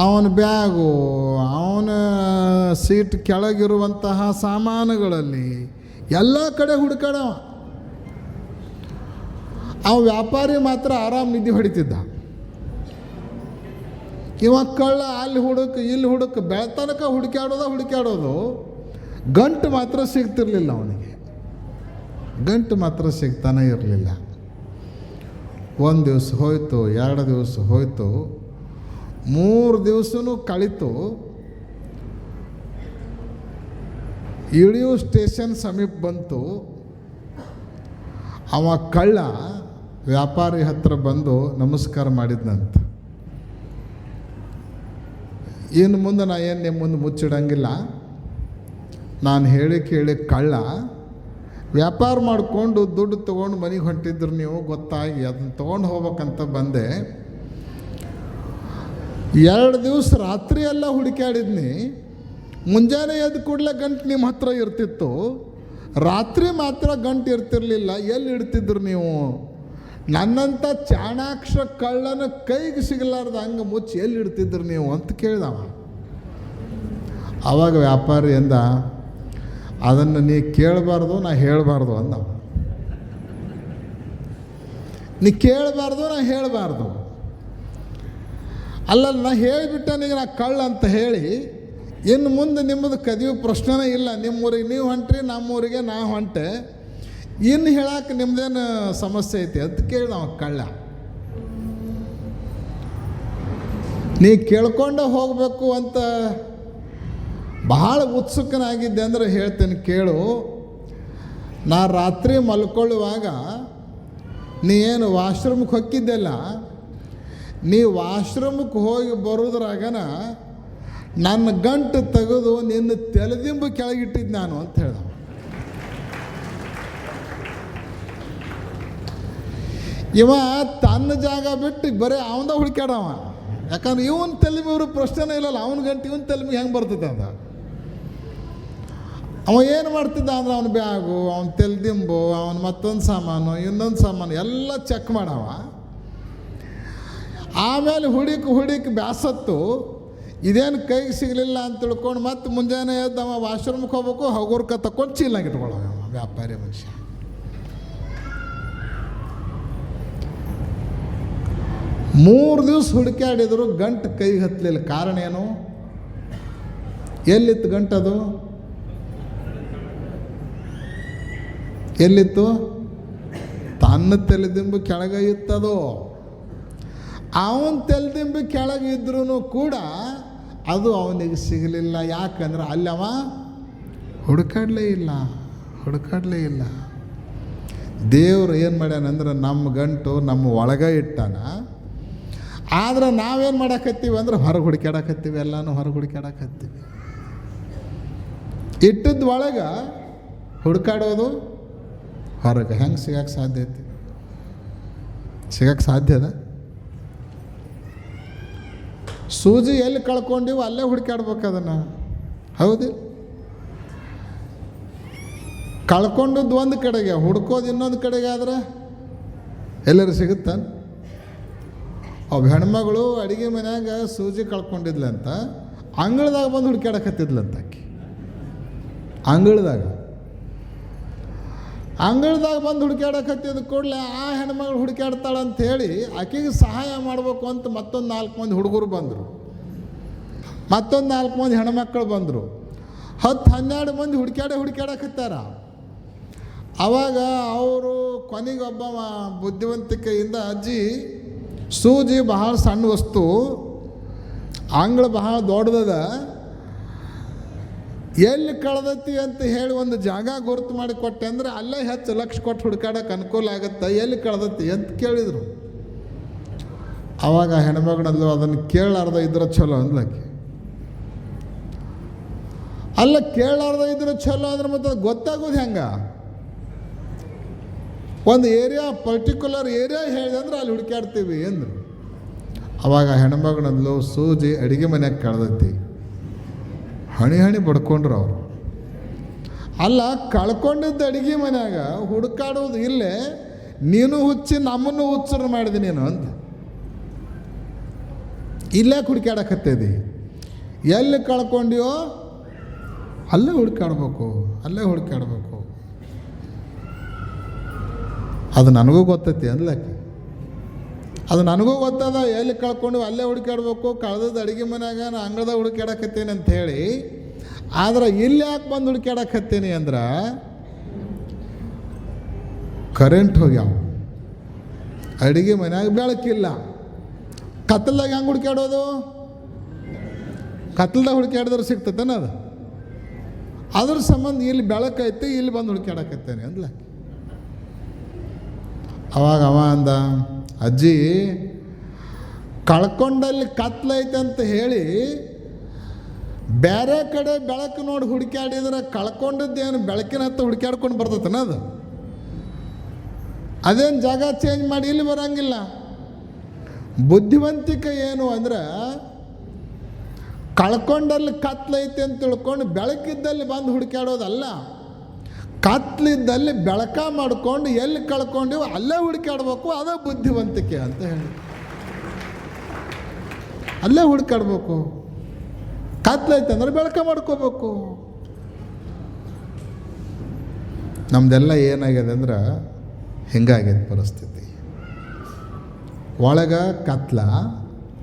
ಅವನ ಬ್ಯಾಗು, ಅವನ ಸೀಟ್ ಕೆಳಗಿರುವಂತಹ ಸಾಮಾನುಗಳಲ್ಲಿ ಎಲ್ಲ ಕಡೆ ಹುಡುಕಾಡವ. ಅವ ವ್ಯಾಪಾರಿ ಮಾತ್ರ ಆರಾಮ್ ನಿದ್ದೆ ಹೊಡಿತಿದ್ದ. ಇವ ಕಳ್ಳ ಅಲ್ಲಿ ಹುಡುಕು ಇಲ್ಲಿ ಹುಡುಕು ಬೆಳತನಕ ಹುಡುಕಾಡೋದು, ಗಂಟು ಮಾತ್ರ ಸಿಗ್ತಿರ್ಲಿಲ್ಲ ಅವನಿಗೆ. ಗಂಟು ಮಾತ್ರ ಸಿಗ್ತಾನೆ ಇರಲಿಲ್ಲ. 1 ದಿವಸ ಹೋಯ್ತು, 2 ದಿವಸ ಹೋಯ್ತು, 3 ದಿವಸನೂ ಕಳೀತು. ಇಳಿಯೋ ಸ್ಟೇಷನ್ ಸಮೀಪ ಬಂತು. ಅವ ಕಳ್ಳ ವ್ಯಾಪಾರಿ ಹತ್ರ ಬಂದು ನಮಸ್ಕಾರ ಮಾಡಿದ್ನಂತ. ಇನ್ನು ಮುಂದೆ ನಾ ಏನು ನಿಮ್ಮ ಮುಂದೆ ಮುಚ್ಚಿಡಂಗಿಲ್ಲ, ನಾನು ಹೇಳಿ ಕೇಳಿ ಕಳ್ಳ ವ್ಯಾಪಾರ ಮಾಡಿಕೊಂಡು ದುಡ್ಡು ತೊಗೊಂಡು ಮನೆಗೆ ಹೊಂಟಿದ್ರು ನೀವು, ಗೊತ್ತಾಗಿ ಅದನ್ನು ತೊಗೊಂಡು ಹೋಗ್ಬೇಕಂತ ಬಂದೆ. 2 ದಿವಸ ರಾತ್ರಿ ಎಲ್ಲ ಹುಡುಕಾಡಿದ್ನಿ. ಮುಂಜಾನೆ ಎದ್ದು ಕೂಡಲೇ ಗಂಟು ನಿಮ್ಮ ಹತ್ರ ಇರ್ತಿತ್ತು, ರಾತ್ರಿ ಮಾತ್ರ ಗಂಟು ಇರ್ತಿರ್ಲಿಲ್ಲ. ಎಲ್ಲಿ ಇಡ್ತಿದ್ರು ನೀವು? ನನ್ನಂಥ ಚಾಣಾಕ್ಷ ಕಳ್ಳನ ಕೈಗೆ ಸಿಗಲಾರ್ದ ಹಂಗೆ ಮುಚ್ಚಿ ಎಲ್ಲಿ ಇಡ್ತಿದ್ರು ನೀವು ಅಂತ ಕೇಳಿದವ. ಆವಾಗ ವ್ಯಾಪಾರಿ ಅಂದ, ಅದನ್ನು ನೀ ಕೇಳಬಾರ್ದು, ನಾ ಹೇಳಬಾರ್ದು ಅಂದವ. ನೀ ಕೇಳಬಾರ್ದು, ನಾ ಹೇಳಬಾರ್ದು. ಅಲ್ಲ, ನಾ ಹೇಳಿಬಿಟ್ಟನಿಗೆ ನಾ ಕಳ್ಳ ಅಂತ ಹೇಳಿ ಇನ್ನು ಮುಂದೆ ನಿಮ್ಮದು ಕದಿಯೋ ಪ್ರಶ್ನೆನೇ ಇಲ್ಲ. ನಿಮ್ಮೂರಿಗೆ ನೀವು ಹೊಂಟ್ರಿ, ನಮ್ಮೂರಿಗೆ ನಾ ಹೊಂಟೆ, ಇನ್ನು ಹೇಳಕ್ಕೆ ನಿಮ್ದೇನು ಸಮಸ್ಯೆ ಐತಿ ಅಂತ ಕೇಳಿದ ಅವ ಕಳ್ಳ. ನೀ ಕೇಳ್ಕೊಂಡು ಹೋಗಬೇಕು ಅಂತ ಬಹಳ ಉತ್ಸುಕನಾಗಿದ್ದೆ ಅಂದರೆ ಹೇಳ್ತೇನೆ ಕೇಳು. ನಾ ರಾತ್ರಿ ಮಲ್ಕೊಳ್ಳುವಾಗ ನೀ ಏನು ವಾಶ್ರೂಮ್ಗೆ ಹೊಕ್ಕಿದ್ದೆಲ್ಲ, ನೀ ವಾಶ್ರೂಮ್ಗೆ ಹೋಗಿ ಬರೋದ್ರಾಗನ ನನ್ನ ಗಂಟು ತೆಗೆದು ನಿನ್ನ ತೆಲೆದಿಂಬು ಕೆಳಗಿಟ್ಟಿದ್ದು ನಾನು ಅಂತ ಹೇಳ್ದ. ಇವ ತನ್ನ ಜಾಗ ಬಿಟ್ಟು ಬರೀ ಅವನ ಹುಡುಕ್ಯಾಡವ. ಯಾಕಂದ್ರೆ ಇವನ್ ತೆಲಿಮಿವ್ರ ಪ್ರಶ್ನೆ ಇಲ್ಲಲ್ಲ, ಅವನ ಗಂಟು ಇವನ್ ತೆಲಿಮಿಗೆ ಹೆಂಗೆ ಬರ್ತದೆ ಅಂತ. ಅವ ಏನು ಮಾಡ್ತಿದ್ದ ಅಂದ್ರೆ ಅವನ ಬ್ಯಾಗು, ಅವನ ತೆಲ್ದಿಂಬು, ಅವನ ಮತ್ತೊಂದು ಸಾಮಾನು, ಇನ್ನೊಂದು ಸಾಮಾನು ಎಲ್ಲ ಚೆಕ್ ಮಾಡವ. ಆಮೇಲೆ ಹುಡುಕಿ ಬ್ಯಾಸತ್ತು, ಇದೇನು ಕೈಗೆ ಸಿಗಲಿಲ್ಲ ಅಂತ ತಿಳ್ಕೊಂಡು ಮತ್ತೆ ಮುಂಜಾನೆ ಎದ್ದು ಅವ ವಾಶ್ರೂಮ್ಗೆ ಹೋಗ್ಬೇಕು, ಹಗುರ್ಕ ತಕೊಂಡು ಚೀಲಾಗಿ ಇಟ್ಕೊಳ್ಳೋ ವ್ಯಾಪಾರಿ ಮನುಷ್ಯ. ಮೂರು ದಿವಸ ಹುಡುಕಾಡಿದ್ರು ಗಂಟು ಕೈಗೆ ಹತ್ತಲಿಲ್ಲ. ಕಾರಣ ಏನು? ಎಲ್ಲಿತ್ತು ಗಂಟದು? ಎಲ್ಲಿತ್ತು? ತನ್ನ ತೆಲೆದಿಂಬು ಕೆಳಗೆ ಇತ್ತದು. ಅವನ ತೆಲೆದಿಂಬು ಕೆಳಗೆ ಇದ್ರೂ ಕೂಡ ಅದು ಅವನಿಗೆ ಸಿಗಲಿಲ್ಲ. ಯಾಕಂದ್ರೆ ಅಲ್ಲಿ ಅವ ಹುಡುಕಾಡಲೇ ಇಲ್ಲ. ದೇವರು ಏನು ಮಾಡ್ಯಾನಂದ್ರೆ ನಮ್ಮ ಗಂಟು ನಮ್ಮ ಒಳಗೆ ಇಟ್ಟಾನ. ಆದ್ರೆ ನಾವೇನು ಮಾಡಾಕತ್ತೀವಿ ಅಂದ್ರೆ ಹೊರಗೆ ಹುಡುಕಾಡಕತ್ತೀವಿ, ಎಲ್ಲನೂ ಹೊರಗೆ ಹುಡುಕಾಡಕತ್ತೀವಿ. ಇಟ್ಟದ್ದು ಒಳಗೆ, ಹುಡುಕಾಡೋದು ಹೊರಗೆ. ಹೆಂಗೆ ಸಿಗಕ್ಕೆ ಸಾಧ್ಯ ಐತಿ? ಸಿಗಕ್ಕೆ ಸಾಧ್ಯ ಅದ? ಸೂಜಿ ಎಲ್ಲಿ ಕಳ್ಕೊಂಡಿವು ಅಲ್ಲೇ ಹುಡುಕಾಡ್ಬೇಕು ಅದನ್ನು, ಹೌದು? ಕಳ್ಕೊಂಡದ್ದು ಒಂದು ಕಡೆಗೆ, ಹುಡ್ಕೋದು ಇನ್ನೊಂದು ಕಡೆಗೆ ಆದ್ರೆ ಎಲ್ಲರೂ ಸಿಗುತ್ತ? ಒಬ್ಬ ಹೆಣ್ಮಗಳು ಅಡುಗೆ ಮನ್ಯಾಗ ಸೂಜಿ ಕಳ್ಕೊಂಡಿದ್ಲಂತ, ಅಂಗಳದಾಗ ಬಂದು ಹುಡುಕಾಡಕತ್ತಿದ್ಲಂತ. ಆಕಿ ಅಂಗಳದಾಗ ಬಂದು ಹುಡುಕಾಡಕತ್ತಿದ ಕೂಡಲೇ ಆ ಹೆಣ್ಮಗಳು ಹುಡುಕಾಡ್ತಾಳಂತ ಹೇಳಿ ಆಕೆಗೆ ಸಹಾಯ ಮಾಡಬೇಕು ಅಂತ ಮತ್ತೊಂದು 4 ಮಂದಿ ಹುಡುಗರು ಬಂದರು. ಮತ್ತೊಂದು 4 ಮಂದಿ ಹೆಣ್ಮಕ್ಳು ಬಂದರು. 10-12 ಮಂದಿ ಹುಡುಕ್ಯಾಡಕತ್ತಾರ. ಆವಾಗ ಅವರು ಕೊನೆಗೊಬ್ಬ ಬುದ್ಧಿವಂತಿಕೆಯಿಂದ, ಅಜ್ಜಿ ಸೂಜಿ ಬಹಳ ಸಣ್ಣ ವಸ್ತು, ಅಂಗಳ ಬಹಳ ದೊಡ್ಡದದ, ಎಲ್ಲಿ ಕಳೆದತಿ ಅಂತ ಹೇಳಿ ಒಂದು ಜಾಗ ಗುರುತು ಮಾಡಿ ಕೊಟ್ಟೆ ಅಂದರೆ ಅಲ್ಲೇ ಹೆಚ್ಚು ಲಕ್ಷ ಕೊಟ್ಟು ಹುಡುಕಾಡಕ್ಕೆ ಅನುಕೂಲ ಆಗುತ್ತೆ, ಎಲ್ಲಿ ಕಳೆದತಿ ಅಂತ ಕೇಳಿದರು. ಆವಾಗ ಹೆಣ್ಮಗಳಲ್ಲೂ ಅದನ್ನು ಕೇಳಾರ್ದ ಇದ್ರೆ ಚಲೋ ಅಂದ್ಲಕ್ಕೆ. ಅಲ್ಲ, ಕೇಳಾರ್ದ ಇದ್ರೆ ಚಲೋ ಅಂದ್ರೆ ಮತ್ತೆ ಅದು ಗೊತ್ತಾಗೋದು ಹೆಂಗೆ? ಒಂದು ಏರಿಯಾ, ಪರ್ಟಿಕ್ಯುಲರ್ ಏರಿಯಾ ಹೇಳಿದೆ ಅಂದ್ರೆ ಅಲ್ಲಿ ಹುಡುಕಾಡ್ತೀವಿ ಅಂದರು. ಅವಾಗ ಹೆಣ್ಮಗಳಲ್ಲೂ ಸೂಜಿ ಅಡುಗೆ ಮನೆಯಾಗ ಕಳೆದೈತಿ. ಹಣಿ ಬಡ್ಕೊಂಡ್ರು ಅವರು. ಅಲ್ಲ, ಕಳ್ಕೊಂಡಿದ್ದ ಅಡುಗೆ ಮನ್ಯಾಗ ಹುಡುಕಾಡೋದು ಇಲ್ಲೇ, ನೀನು ಹುಚ್ಚಿ ನಮ್ಮನ್ನು ಹುಚ್ಚರು ಮಾಡಿದೆ ನೀನು ಅಂತ. ಇಲ್ಲೇ ಹುಡುಕಾಡಕತ್ತಿದಿ, ಎಲ್ಲಿ ಕಳ್ಕೊಂಡಿಯೋ ಅಲ್ಲೇ ಹುಡುಕಾಡ್ಬೇಕು. ಅದು ನನಗೂ ಗೊತ್ತೈತಿ ಅಂದ್ಲಕ್ಕೆ. ಅದು ನನಗೂ ಗೊತ್ತದ, ಎಲ್ಲಿ ಕಳ್ಕೊಂಡು ಅಲ್ಲೇ ಹುಡುಕಾಡ್ಬೇಕು, ಕಳೆದದ್ದು ಅಡುಗೆ ಮನ್ಯಾಗ ನಾನು ಅಂಗಳದಾಗ ಹುಡುಕಾಡಕತ್ತೀನಿ ಅಂತ ಹೇಳಿ. ಆದ್ರೆ ಇಲ್ಲಿ ಯಾಕೆ ಬಂದು ಹುಡುಕಾಡಕತ್ತೀನಿ ಅಂದ್ರೆ ಕರೆಂಟ್ ಹೋಗ್ಯಾವ, ಅಡುಗೆ ಮನ್ಯಾಗ ಬೆಳಕಿಲ್ಲ. ಕತ್ತಲ್ದಾಗ ಹೆಂಗೆ ಹುಡುಕಾಡೋದು? ಕತ್ತಲ್ದಾಗ ಹುಡುಕಾಡಿದ್ರೆ ಸಿಗ್ತತೇನ ಅದು? ಅದ್ರ ಸಂಬಂಧ ಇಲ್ಲಿ ಬೆಳಕೈತಿ, ಇಲ್ಲಿ ಬಂದು ಹುಡುಕಾಡಕತ್ತೇನೆ ಅಂದ್ಲ. ಅವಾಗ ಅವ ಅಂದ, ಅಜ್ಜಿ ಕಳ್ಕೊಂಡಲ್ಲಿ ಕತ್ಲೈತೆ ಅಂತ ಹೇಳಿ ಬೇರೆ ಕಡೆ ಬೆಳಕು ನೋಡಿ ಹುಡುಕಾಡಿದ್ರೆ ಕಳ್ಕೊಂಡದ್ದೇನು ಬೆಳಕಿನ ಹತ್ತ ಹುಡುಕಾಡ್ಕೊಂಡು ಬರ್ತೈತನ ಅದು? ಅದೇನು ಜಾಗ ಚೇಂಜ್ ಮಾಡಿ ಇಲ್ಲಿ ಬರೋಂಗಿಲ್ಲ. ಬುದ್ಧಿವಂತಿಕೆ ಏನು ಅಂದ್ರೆ ಕಳ್ಕೊಂಡಲ್ಲಿ ಕತ್ಲೈತೆ ಅಂತ ತಿಳ್ಕೊಂಡು ಬೆಳಕಿದ್ದಲ್ಲಿ ಬಂದು ಹುಡುಕಾಡೋದಲ್ಲ, ಕತ್ಲಿದ್ದಲ್ಲಿ ಬೆಳಕ ಮಾಡ್ಕೊಂಡು ಎಲ್ಲಿ ಕಳ್ಕೊಂಡಿವು ಅಲ್ಲೇ ಹುಡುಕಾಡ್ಬೇಕು. ಅದೇ ಬುದ್ಧಿವಂತಿಕೆ ಅಂತ ಹೇಳಿ. ಅಲ್ಲೇ ಹುಡುಕಾಡ್ಬೇಕು. ಕತ್ಲೈತೆ ಅಂದ್ರೆ ಬೆಳಕ ಮಾಡ್ಕೋಬೇಕು. ನಮ್ದೆಲ್ಲ ಏನಾಗಿದೆ ಅಂದ್ರೆ ಹಿಂಗಾಗಿದೆ ಪರಿಸ್ಥಿತಿ. ಒಳಗೆ ಕತ್ಲ,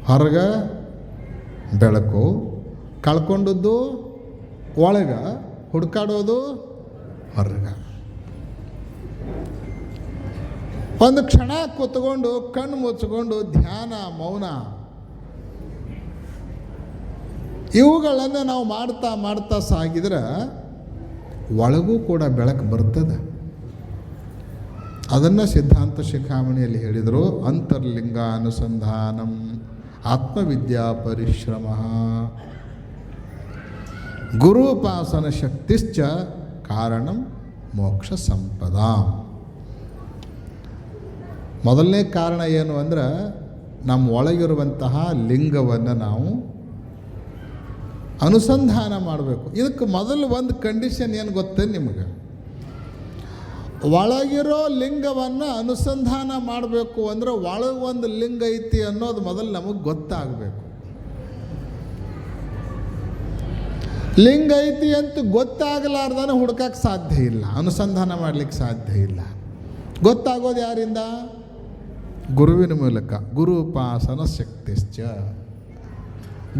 ಹೊರಗೆ ಬೆಳಕು. ಕಳ್ಕೊಂಡದ್ದು ಒಳಗೆ, ಹುಡುಕಾಡೋದು ಹೊರಗೆ. ಒಂದು ಕ್ಷಣ ಕೂತ್ಕೊಂಡು ಕಣ್ಣು ಮುಚ್ಚಿಕೊಂಡು ಧ್ಯಾನ, ಮೌನ ಇವುಗಳನ್ನು ನಾವು ಮಾಡ್ತಾ ಸಾಗಿದ್ರೆ ಒಳಗೂ ಕೂಡ ಬೆಳಕು ಬರ್ತದೆ. ಅದನ್ನು ಸಿದ್ಧಾಂತ ಶಿಖಾಮಣಿಯಲ್ಲಿ ಹೇಳಿದರು. ಅಂತರ್ಲಿಂಗ ಅನುಸಂಧಾನಂ ಆತ್ಮವಿದ್ಯಾ ಪರಿಶ್ರಮ ಗುರುಪಾಸನ ಶಕ್ತಿಶ್ಚ ಕಾರಣಂ ಮೋಕ್ಷ ಸಂಪದ. ಮೊದಲನೇ ಕಾರಣ ಏನು ಅಂದ್ರೆ ನಮ್ಮ ಒಳಗಿರುವಂತಹ ಲಿಂಗವನ್ನು ನಾವು ಅನುಸಂಧಾನ ಮಾಡಬೇಕು. ಇದಕ್ಕೆ ಮೊದಲು ಒಂದು ಕಂಡೀಷನ್ ಏನು ಗೊತ್ತೇ ನಿಮಗೆ? ಒಳಗಿರೋ ಲಿಂಗವನ್ನು ಅನುಸಂಧಾನ ಮಾಡಬೇಕು ಅಂದರೆ ಒಳಗೆ ಒಂದು ಲಿಂಗ ಐತಿ ಅನ್ನೋದು ಮೊದಲು ನಮಗೆ ಗೊತ್ತಾಗಬೇಕು. ಲಿಂಗ ಐತಿ ಅಂತ ಗೊತ್ತಾಗಲಾರ್ದನ ಹುಡುಕಕ್ಕೆ ಸಾಧ್ಯ ಇಲ್ಲ, ಅನುಸಂಧಾನ ಮಾಡಲಿಕ್ಕೆ ಸಾಧ್ಯ ಇಲ್ಲ. ಗೊತ್ತಾಗೋದು ಯಾರಿಂದ? ಗುರುವಿನ ಮೂಲಕ. ಗುರುಪಾಸನ ಶಕ್ತಿಶ್ಚ,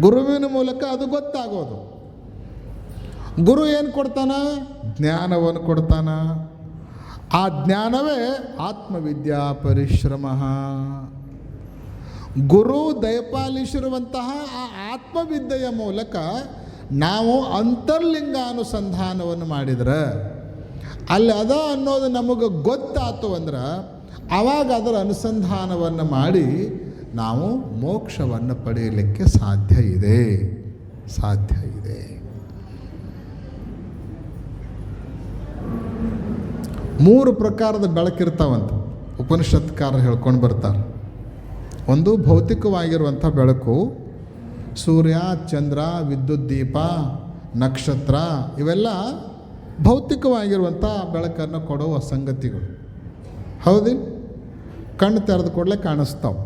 ಗುರುವಿನ ಮೂಲಕ ಅದು ಗೊತ್ತಾಗೋದು. ಗುರು ಏನು ಕೊಡ್ತಾನ? ಜ್ಞಾನವನ್ನು ಕೊಡ್ತಾನ. ಆ ಜ್ಞಾನವೇ ಆತ್ಮವಿದ್ಯಾ ಪರಿಶ್ರಮ. ಗುರು ದಯಪಾಲಿಸಿರುವಂತಹ ಆ ಆತ್ಮವಿದ್ಯೆಯ ಮೂಲಕ ನಾವು ಅಂತರ್ಲಿಂಗ ಅನುಸಂಧಾನವನ್ನು ಮಾಡಿದ್ರೆ ಅಲ್ಲಿ ಅದ ಅನ್ನೋದು ನಮಗೆ ಗೊತ್ತಾಯ್ತು ಅಂದ್ರೆ ಆವಾಗ ಅದರ ಅನುಸಂಧಾನವನ್ನು ಮಾಡಿ ನಾವು ಮೋಕ್ಷವನ್ನು ಪಡೆಯಲಿಕ್ಕೆ ಸಾಧ್ಯ ಇದೆ. 3 ಪ್ರಕಾರದ ಬೆಳಕಿರ್ತಾವಂತ ಉಪನಿಷತ್ಕಾರರು ಹೇಳ್ಕೊಂಡು ಬರ್ತಾರೆ. ಒಂದು ಭೌತಿಕವಾಗಿರುವಂಥ ಬೆಳಕು, ಸೂರ್ಯ, ಚಂದ್ರ, ವಿದ್ಯುತ್ ದೀಪ, ನಕ್ಷತ್ರ, ಇವೆಲ್ಲ ಭೌತಿಕವಾಗಿರುವಂಥ ಬೆಳಕನ್ನು ಕೊಡುವ ಸಂಗತಿಗಳು. ಹೌದು, ಕಣ್ಣು ತೆರೆದು ಕೂಡಲೇ ಕಾಣಿಸ್ತಾವೆ.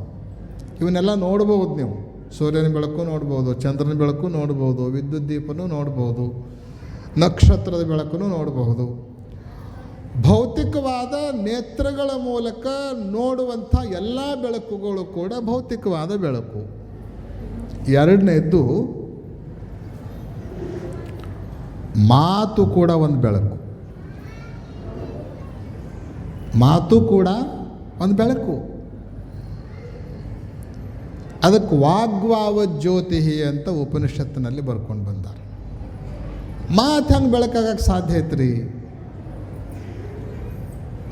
ಇವನ್ನೆಲ್ಲ ನೋಡ್ಬೋದು ನೀವು. ಸೂರ್ಯನ ಬೆಳಕು ನೋಡ್ಬೋದು, ಚಂದ್ರನ ಬೆಳಕು ನೋಡ್ಬೋದು, ವಿದ್ಯುತ್ ದೀಪನೂ ನೋಡ್ಬೋದು, ನಕ್ಷತ್ರದ ಬೆಳಕು ನೋಡಬಹುದು. ಭೌತಿಕವಾದ ನೇತ್ರಗಳ ಮೂಲಕ ನೋಡುವಂಥ ಎಲ್ಲ ಬೆಳಕುಗಳು ಕೂಡ ಭೌತಿಕವಾದ ಬೆಳಕು. ಎರಡನೇದ್ದು ಮಾತು ಕೂಡ ಒಂದು ಬೆಳಕು. ಮಾತು ಕೂಡ ಒಂದು ಬೆಳಕು. ಅದಕ್ಕೆ ವಾಗ್ವಾವ ಜ್ಯೋತಿ ಅಂತ ಉಪನಿಷತ್ತಿನಲ್ಲಿ ಬರ್ಕೊಂಡು ಬಂದಾರೆ. ಮಾತು ಹೆಂಗೆ ಬೆಳಕಾಗಕ್ಕೆ ಸಾಧ್ಯ ಐತ್ರಿ?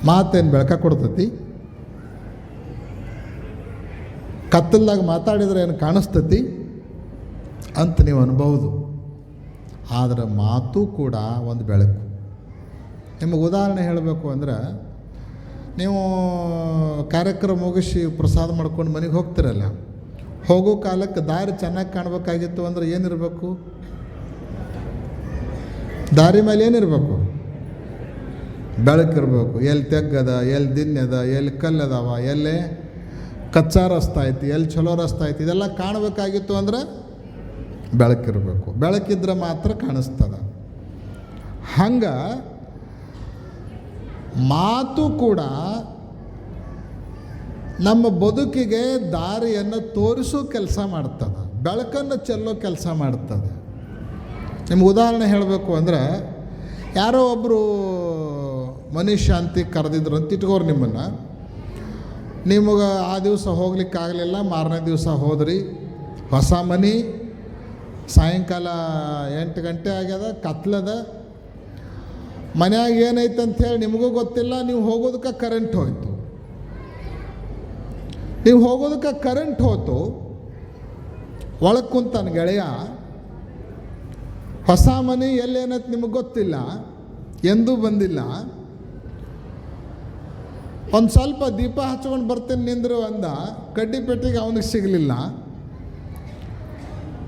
ಮಾತೇನು ಬೆಳಕ ಕೊಡ್ತತಿ? ಕತ್ತಲ್ದಾಗ ಮಾತಾಡಿದ್ರೆ ಏನು ಕಾಣಿಸ್ತತಿ ಅಂತ ನೀವು ಅನ್ಬೋದು. ಆದರೆ ಮಾತು ಕೂಡ ಒಂದು ಬೆಳಕು. ನಿಮಗೆ ಉದಾಹರಣೆ ಹೇಳಬೇಕು ಅಂದರೆ, ನೀವು ಕಾರ್ಯಕ್ರಮ ಮುಗಿಸಿ ಪ್ರಸಾದ ಮಾಡ್ಕೊಂಡು ಮನೆಗೆ ಹೋಗ್ತಿರಲ್ಲ, ಹೋಗೋ ಕಾಲಕ್ಕೆ ದಾರಿ ಚೆನ್ನಾಗಿ ಕಾಣಬೇಕಾಗಿತ್ತು ಅಂದರೆ ಏನಿರಬೇಕು? ದಾರಿ ಮೇಲೆ ಏನಿರಬೇಕು? ಬೆಳಕಿರಬೇಕು. ಎಲ್ಲಿ ತೆಗ್ಗದ, ಎಲ್ಲಿ ದಿನ್ಯದ, ಎಲ್ಲಿ ಕಲ್ಲದಾವ, ಎಲ್ಲೇ ಕಚ್ಚಾ ರಸ್ತೆ ಐತಿ, ಎಲ್ಲಿ ಚಲೋ ರಸ್ತೆ ಐತಿ, ಇದೆಲ್ಲ ಕಾಣಬೇಕಾಗಿತ್ತು ಅಂದರೆ ಬೆಳಕಿರಬೇಕು. ಬೆಳಕಿದ್ರೆ ಮಾತ್ರ ಕಾಣಿಸ್ತದ. ಹಂಗೆ ಮಾತು ಕೂಡ ನಮ್ಮ ಬದುಕಿಗೆ ದಾರಿಯನ್ನು ತೋರಿಸೋ ಕೆಲಸ ಮಾಡ್ತದೆ, ಬೆಳಕನ್ನು ಚೆಲ್ಲೋ ಕೆಲಸ ಮಾಡ್ತದೆ. ನಿಮ್ಗೆ ಉದಾಹರಣೆ ಹೇಳಬೇಕು ಅಂದರೆ, ಯಾರೋ ಒಬ್ಬರು ಮನುಶಾಂತಿ ಕರೆದಿದ್ರು ಅಂತ ಇಟ್ಕೋರು ನಿಮ್ಮನ್ನು. ನಿಮಗೆ ಆ ದಿವಸ ಹೋಗ್ಲಿಕ್ಕಾಗಲಿಲ್ಲ, ಮಾರನೇ ದಿವಸ ಹೋದ್ರಿ. ಹೊಸ ಮನೆ, ಸಾಯಂಕಾಲ 8 ಗಂಟೆ ಆಗ್ಯದ, ಕತ್ಲದ. ಮನ್ಯಾಗ ಏನೈತೆ ಅಂಥೇಳಿ ನಿಮಗೂ ಗೊತ್ತಿಲ್ಲ. ನೀವು ಹೋಗೋದಕ್ಕೆ ಕರೆಂಟ್ ಹೋಯ್ತು. ನೀವು ಹೋಗೋದಕ್ಕೆ ಕರೆಂಟ್ ಹೋಯ್ತು. ಒಳಗೆ ಕುಂತಾನ ಗೆಳೆಯ. ಹೊಸ ಮನೆ ಎಲ್ಲೇನೈತೆ ನಿಮಗೆ ಗೊತ್ತಿಲ್ಲ, ಎಂದೂ ಬಂದಿಲ್ಲ. ಒಂದು ಸ್ವಲ್ಪ ದೀಪ ಹಚ್ಕೊಂಡು ಬರ್ತೀನಿ ನಿಂದರು ಅಂದ. ಕಡ್ಡಿ ಪೆಟ್ಟಿಗೆ ಅವನಿಗೆ ಸಿಗಲಿಲ್ಲ.